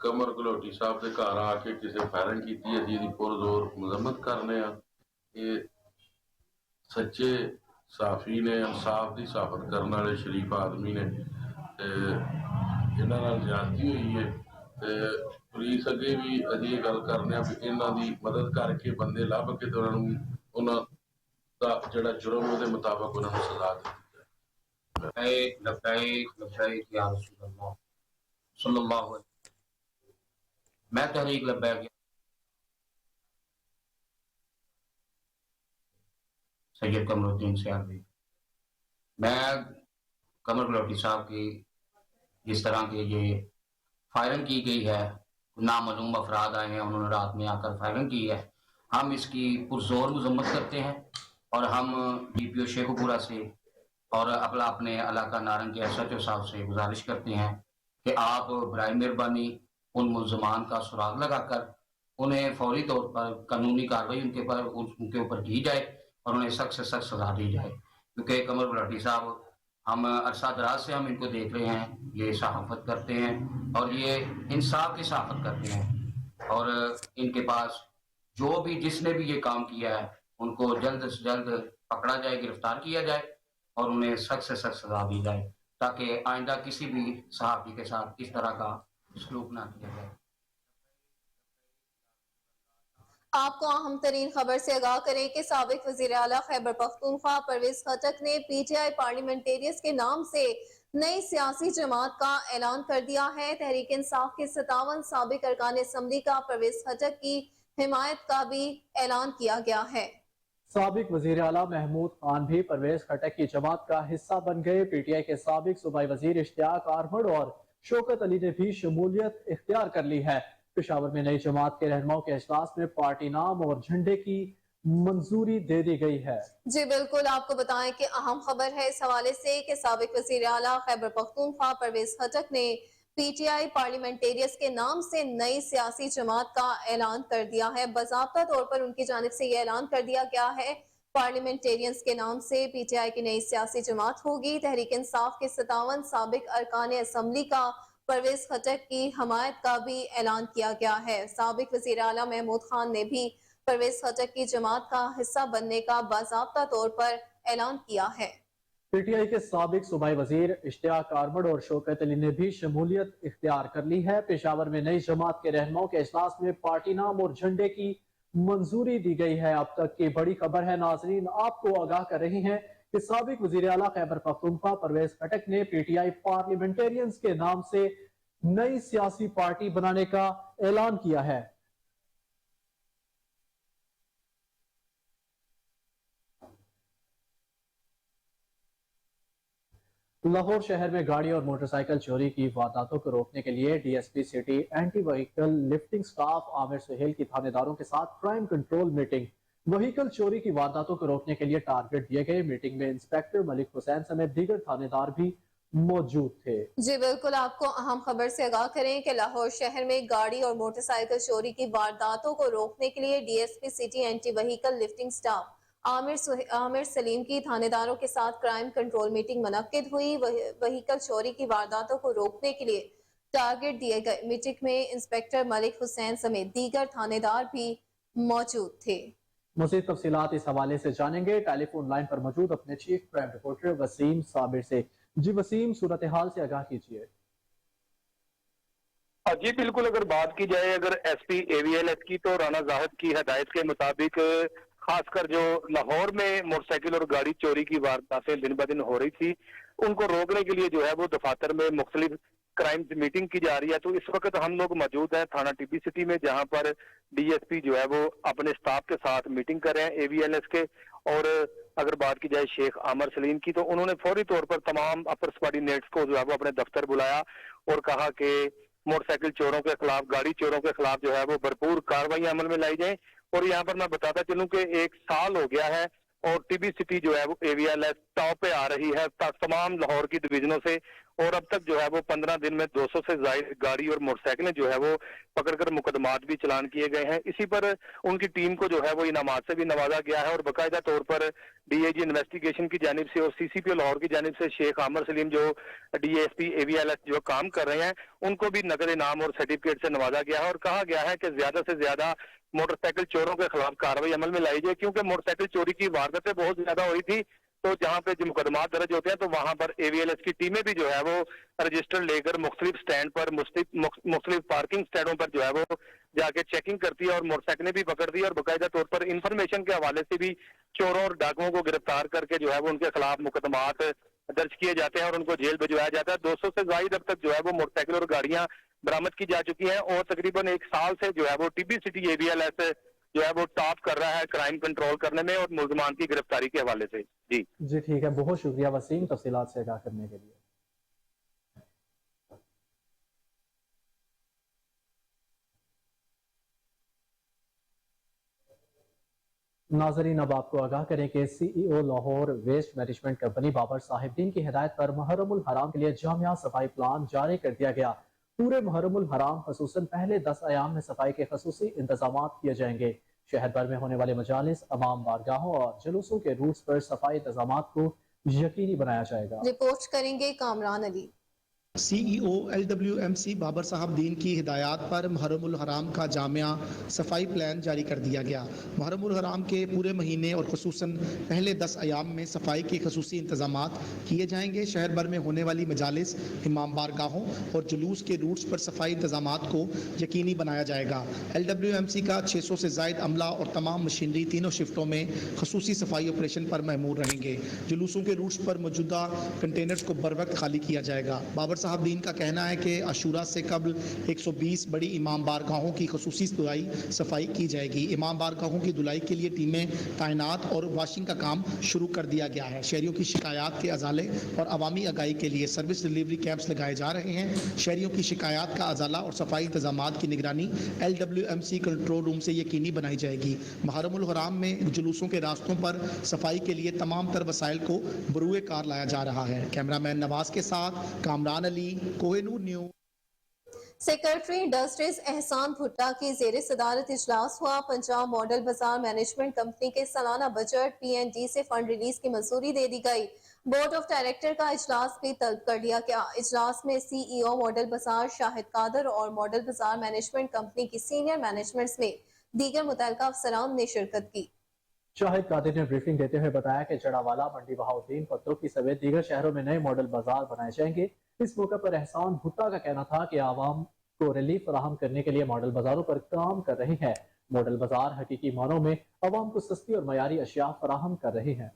S14: कमर गुलाटी साहब के घर आके किसी फायरिंग की है जिसकी पुरजोर मजम्मत करने ये सच्चे साफी ने, इंसाफ की साफत करने वाले शरीफ आदमी ने इन्होंने ज्यादती हुई है। पुलिस अगे भी अभी गल करने भी इन्हों की मदद करके बंदे लभ के तो उन्होंने जोड़ा जुर्म के मुताबिक उन्होंने सजा दी।
S15: मैं तहरीक लब्बैक सैयद कमरुद्दीन सियालवी, मैं कमर गुलाटी साहब की जिस तरह की ये फायरिंग की गई है, नामालूम अफराद आए हैं, उन्होंने रात में आकर फायरिंग की है, हम इसकी पुरजोर मजम्मत करते हैं। और हम DPO शेखुपुरा से और अपने इलाका नारंग के SHO साहब से गुजारिश करते हैं कि आप बराए मेहरबानी उन मुलजमान का सुराग लगाकर उन्हें फौरी तौर पर कानूनी कार्रवाई उनके ऊपर की जाए और उन्हें सख्त से सख्त सजा दी जाए, क्योंकि कमर गुलाटी साहब हम अरसा दराज से हम इनको देख रहे हैं, ये सहाफत करते हैं और ये इंसाफ की सहाफत करते हैं, और इनके पास जो भी जिसने भी ये काम किया है उनको जल्द से जल्द पकड़ा जाए, गिरफ्तार किया जाए और उन्हें सख्त से सख्त सजा दी जाए, ताकि आइंदा किसी भी सहाफ़ी के साथ इस तरह का सलूक ना किया जाए।
S2: आपको अहम तरीन खबर से आगाह करें कि साबिक वज़ीर आला खैबर पख्तूनख्वा परवेज खटक ने PTI पार्लियामेंटेरियंस के नाम से नई सियासी जमात का ऐलान कर दिया है। तहरीक इंसाफ के 57 साबिक अरकान असम्बली का परवेज खटक की हिमायत का भी ऐलान किया गया है।
S1: साबिक वजीर आला महमूद खान भी परवेज खटक की जमात का हिस्सा बन गए। PTI के साबिक सूबाई वजीर इश्तियाक आर्मड और शौकत अली ने भी शमूलियत इख्तियार कर ली है। पेशावर में नई जमात के रहनुमाओं के इजलास में पार्टी नाम और झंडे की मंजूरी दे दी गई है।
S2: जी बिल्कुल, आपको बताएं कि अहम खबर है इस हवाले से कि साबिक वज़ीर आला खैबर पख्तूनख्वा परवेज खटक ने PTI पार्लियामेंटेरियंस के नाम से नई सियासी जमात का ऐलान कर दिया है। बाज़ाब्ता तौर पर उनकी जानिब से ये ऐलान कर दिया गया है पार्लियामेंटेरियंस के नाम से PTI की नई सियासी जमात होगी। तहरीक इंसाफ के 57 साबिक अरकान असम्बली का परवेज खटक की हमायत का भी ऐलान किया गया है। साबिक वज़ीर आला महमूद खान ने भी परवेज खटक की जमात का हिस्सा बनने का बाज़ाब्ता तौर पर ऐलान किया है।
S1: PTI के साबिक सूबाई वजीर इश्तियाक आर्मड और शौकत अली ने भी शमूलियत इख्तियार कर ली है। पेशावर में नई जमात के रहनुमाओं के इजलास में पार्टी नाम और झंडे की मंजूरी दी गई है। अब तक की बड़ी खबर है नाजरीन, आपको आगाह कर रही हैं कि साबिक वजीर आला खैबर पख्तूनख्वा परवेज खटक ने PTI पार्लियामेंटेरियंस के नाम से नई सियासी पार्टी बनाने का ऐलान किया है। लाहौर शहर में गाड़ी और मोटरसाइकिल चोरी की वारदातों को रोकने के लिए DSP city anti vehicle lifting staff Aamir Suhail की थानेदारों के साथ क्राइम कंट्रोल मीटिंग। व्हीकल चोरी की वारदातों को रोकने के लिए टारगेट दिए गए। मीटिंग में इंस्पेक्टर मलिक हुसैन समेत दीगर थानेदार भी मौजूद थे।
S2: जी बिल्कुल, आपको अहम खबर से आगाह करें कि लाहौर शहर में गाड़ी और मोटरसाइकिल चोरी की वारदातों को रोकने के लिए DSP city anti vehicle lifting staff Aamir Salim की थानेदारों के साथ क्राइम कंट्रोल मीटिंग मुनक्किद हुई। व्हीकल चोरी की वारदातों को रोकने के लिए टारगेट दिए गए। मीटिंग में इंस्पेक्टर मलिक हुसैन समेत दीगर थानेदार भी मौजूद थे।
S1: मज़ीद तफसीलात इस हवाले से जानेंगे टेलीफोन लाइन पर मौजूद अपने chief crime reporter Waseem Sabir से। जी वसीम, सूरत हाल से आगाह कीजिए।
S16: जी बिल्कुल, अगर बात की जाए अगर SP AVLS की तो राना जाहिद की हदायत के मुताबिक खासकर जो लाहौर में मोटरसाइकिल और गाड़ी चोरी की वारदातें दिन ब दिन हो रही थी, उनको रोकने के लिए जो है वो दफातर में मुख्तलिफ क्राइम मीटिंग की जा रही है। तो इस वक्त हम लोग मौजूद हैं थाना TP सिटी में, जहां पर DSP जो है वो अपने स्टाफ के साथ मीटिंग कर रहे हैं AVLS के। और अगर बात की जाए शेख आमिर सलीम की, तो उन्होंने फौरी तौर पर तमाम अपर सबॉर्डिनेट्स को जो है वो अपने दफ्तर बुलाया और कहा कि मोटरसाइकिल चोरों के खिलाफ, गाड़ी चोरों के खिलाफ जो है वो भरपूर कार्रवाई अमल में लाई जाए। और यहाँ पर मैं बताता चलूं कि 1 साल हो गया है और TP सिटी जो है वो AVLS टॉप पे आ रही है तमाम लाहौर की डिवीजनों से। और अब तक जो है वो 15 दिन में 200 से ज्यादा गाड़ी और मोटरसाइकिलें जो है वो पकड़कर मुकदमात भी चलान किए गए हैं। इसी पर उनकी टीम को जो है वो इनामात से भी नवाजा गया है और बाकायदा तौर पर DIG इन्वेस्टिगेशन की जानिब से और CCP लाहौर की जानिब से शेख आमिर सलीम जो DSP AVLS जो काम कर रहे हैं, उनको भी नकद इनाम और सर्टिफिकेट से नवाजा गया है। और कहा गया है कि ज्यादा से ज्यादा मोटरसाइकिल चोरों के खिलाफ कार्रवाई अमल में लाई जाए, क्योंकि मोटरसाइकिल चोरी की वारदातें बहुत ज्यादा हुई थी। तो जहाँ पे जो मुकदमात दर्ज होते हैं तो वहां पर AVLS की टीमें भी जो है वो रजिस्टर लेकर मुख्तलिफ स्टैंड पर, मुख्तलिफ पार्किंग स्टैंडों पर जो है वो जाके चेकिंग करती है और मोटरसाइकिलें भी पकड़ दी है। और बाकायदा तौर पर इंफॉर्मेशन के हवाले से भी चोरों और डाकुओं को गिरफ्तार करके जो है वो उनके खिलाफ मुकदमात दर्ज किए जाते हैं और उनको जेल भिजवाया जाता है। 200 से ज्यादा अब तक जो है वो मोटरसाइकिल और गाड़ियां बरामद की जा चुकी हैं और तकरीबन 1 साल से जो है वो TP सिटी AVLS जो है वो टॉप कर रहा है क्राइम कंट्रोल करने में और मुल्ज़मान की गिरफ्तारी के हवाले से। जी
S1: ठीक है, बहुत शुक्रिया वसीम तफसीलात से आगाह करने के लिए। नाजरीन, अब आपको आगाह करें कि CEO Lahore waste management company Babar Sahibdin की हिदायत पर मुहर्रमुल हराम के लिए जामिया सफाई प्लान जारी कर दिया गया। पूरे मुहर्रमुल हराम खसूसन पहले 10 अयाम में सफाई के खसूसी इंतजाम किए जाएंगे। शहर भर में होने वाले मजालिस, अवाम बारगाहों और जुलूसों के रूट्स पर सफाई इंतजामात को यकीनी बनाया जाएगा।
S2: रिपोर्ट करेंगे कामरान अली।
S17: CEO LWMC बाबर साहब दीन की हिदायत पर मुहर्रमुल हराम का जामिया सफाई प्लान जारी कर दिया गया। मुहर्रमुल हराम के पूरे महीने और खुसूसन पहले 10 अयाम में सफाई के खसूसी इंतजामात किए जाएंगे। शहर भर में होने वाली मजालिस, इमाम बारगाहों और जुलूस के रूट्स पर सफाई इंतजामात को यकीनी बनाया जाएगा। LWMC का 600 से ज़ायद अमला और तमाम मशीनरी तीनों शिफ्टों में खसूसी सफाई ऑपरेशन पर महमूर रहेंगे। जुलूसों के रूट्स पर मौजूदा कंटेनर्स को बर वक्त खाली किया जाएगा। बाबर साहब दीन का कहना है कि अशूरा से कबल 120 बड़ी इमाम बारगाहों की खसूसी धुलाई सफाई की जाएगी। इमाम बारगाहों की धुलाई के लिए टीमें तैनात और वाशिंग का काम शुरू कर दिया गया है। शहरियों की शिकायत के अजाले और अवामी आगाही के लिए सर्विस डिलीवरी कैंप्स लगाए जा रहे हैं। शहरियों की शिकायत का अजाला और सफाई इंतजामात की निगरानी LWMC कंट्रोल रूम से यकीनी बनाई जाएगी। मुहर्रमुल हराम में जुलूसों के रास्तों पर सफाई के लिए तमाम तर वसाइल को बरूए कार लाया जा रहा है। कैमरामैन नवाज के साथ Kamran Ali, Kohinoor news.
S2: Secretary industries एहसान भुट्टा की जेर सदारत इजलास हुआ। पंजाब मॉडल बाजार मैनेजमेंट कंपनी के सालाना बजट PNG से फंड रिलीज की मंजूरी दे दी गई। बोर्ड ऑफ डायरेक्टर का इजलास भी तलब कर लिया गया। इजलास में CEO मॉडल बाजार शाहिद कादर और मॉडल बाजार मैनेजमेंट कंपनी की सीनियर मैनेजमेंट में दीगर मुतल्लिका अफसरान ने शिरकत की।
S1: शाहिद कादिर ने ब्रीफिंग देते हुए बताया कि जड़ावाला, मंडी बहाउद्दीन, पत्तों की समेत दीगर शहरों में नए मॉडल बाजार बनाए जाएंगे। इस मौके पर एहसान भुट्टा का कहना था कि आवाम को रिलीफ फराहम करने के लिए मॉडल बाजारों पर काम कर रही है। मॉडल बाजार हकीकी मानों में आवाम को सस्ती और मयारी अशिया फराहम कर रही हैं।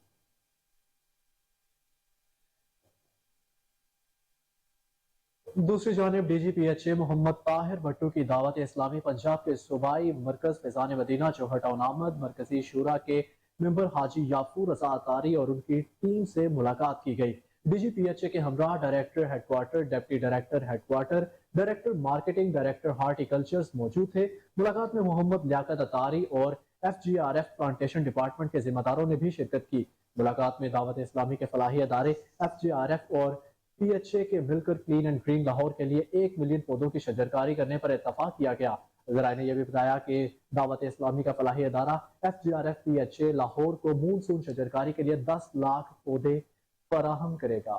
S1: दूसरी जानिब DGPHA मोहम्मद ताहिर भट्टू की दावत इस्लामी पंजाब के सूबाई मरकज फैजान मदीना चौहट आमद मरकजी शूरा के मेंबर हाजी याफूर रजा अतारी और उनकी टीम से मुलाकात की गई। DGPHA के हमरा director headquarter, deputy director headquarter, director marketing, director horticulture मौजूद थे। मुलाकात में मोहम्मद लियाकत अतारी और FGRF प्लांटेशन डिपार्टमेंट के जिम्मेदारों ने भी शिरकत की। मुलाकात में दावत इस्लामी के फलाही अदारे FGRF और PHA के मिलकर क्लीन एंड ग्रीन लाहौर के लिए 1 मिलियन पौधों की शजरकारी करने पर इत्तफाक किया गया। ज़राए ने यह भी बताया कि दावत इस्लामी का फलाही अदारा FGRF PHA लाहौर को मूनसून शजरकारी के लिए 10 लाख पौधे फराहम करेगा।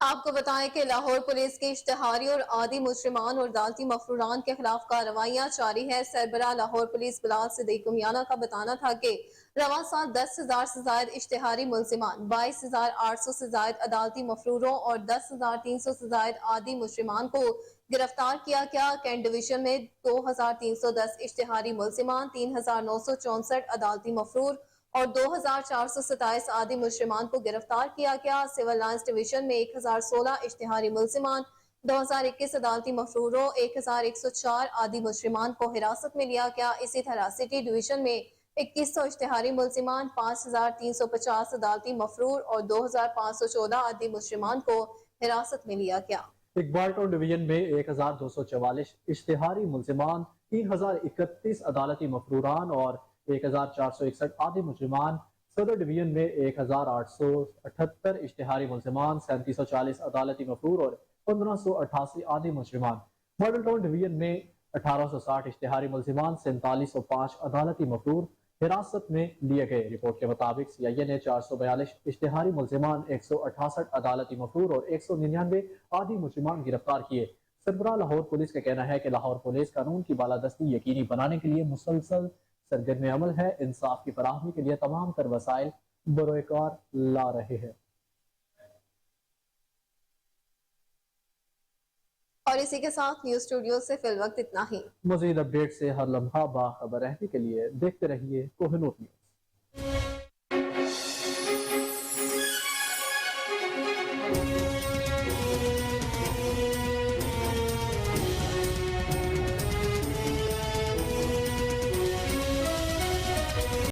S2: आपको बताएं कि लाहौर पुलिस के इश्तिहारी और आदि मुजरिमान और अदालती मफरूरान के खिलाफ कार्रवाइयां जारी है। सरबराह लाहौर पुलिस बिलाल सिद्दीक उमियाना का बताना था कि रवां साल 10,000 से ज्यादा इश्तिहारी मुलजिमान, 22,800 से ज्यादा अदालती मफरूरों और 10,300 से ज्यादा आदि मुजरिमान को गिरफ्तार किया गया। कैंट डिवीजन में 2,310 इश्तिहारी मुलजिमान, 3,964 अदालती मफरूर और 2,427 आदि मुजरिमान को गिरफ्तार किया गया। सिविल लाइंस डिवीजन में 1,016 इश्तिहारी मुलजिमान, 2021 अदालती मफरूरों, 1,104 आदि मुजरिमान को हिरासत में लिया गया। इसी तरह सिटी डिवीजन में 2,100 इश्तिहारी मुलजिमान, 5,350 अदालती मफरूर और 2,514 आदि मुजरिमान को हिरासत में लिया गया।
S1: इकबाल टाउन डिवीजन में 1,244 इश्तिहारी मुलजिमान, 3,031 अदालती मफरूरान और 1,461 आदि मुजरिमान। सदर डिवीजन में 1,878 इश्तिहारी मुलजिमान, 3,740 अदालती मफरूर और 1,588 आदि मुजरिमान। मॉडल टाउन डिवीजन में 1,860 इश्तिहारी मुलजिमान, 4,505 अदालती मफरूर हिरासत में लिए गए। रिपोर्ट के मुताबिक CIA ने 442 इश्तिहारी मुलजिमान, 168 अदालती मफरूर और 199 आदि मुजरिमान गिरफ्तार किए। सरबराह लाहौर पुलिस का कहना है कि लाहौर पुलिस कानून की बालादस्ती यकीनी बनाने के लिए मुसलसल सरगर्म अमल है। इंसाफ की फराहमी के लिए तमाम तर वसाइल बरोकार ला रहे हैं।
S2: और इसी के साथ न्यूज स्टूडियो से फिलवक्त इतना ही।
S1: मजीद अपडेट से हर लम्हा बाखबर रहने के लिए देखते रहिए कोहिनूर न्यूज़।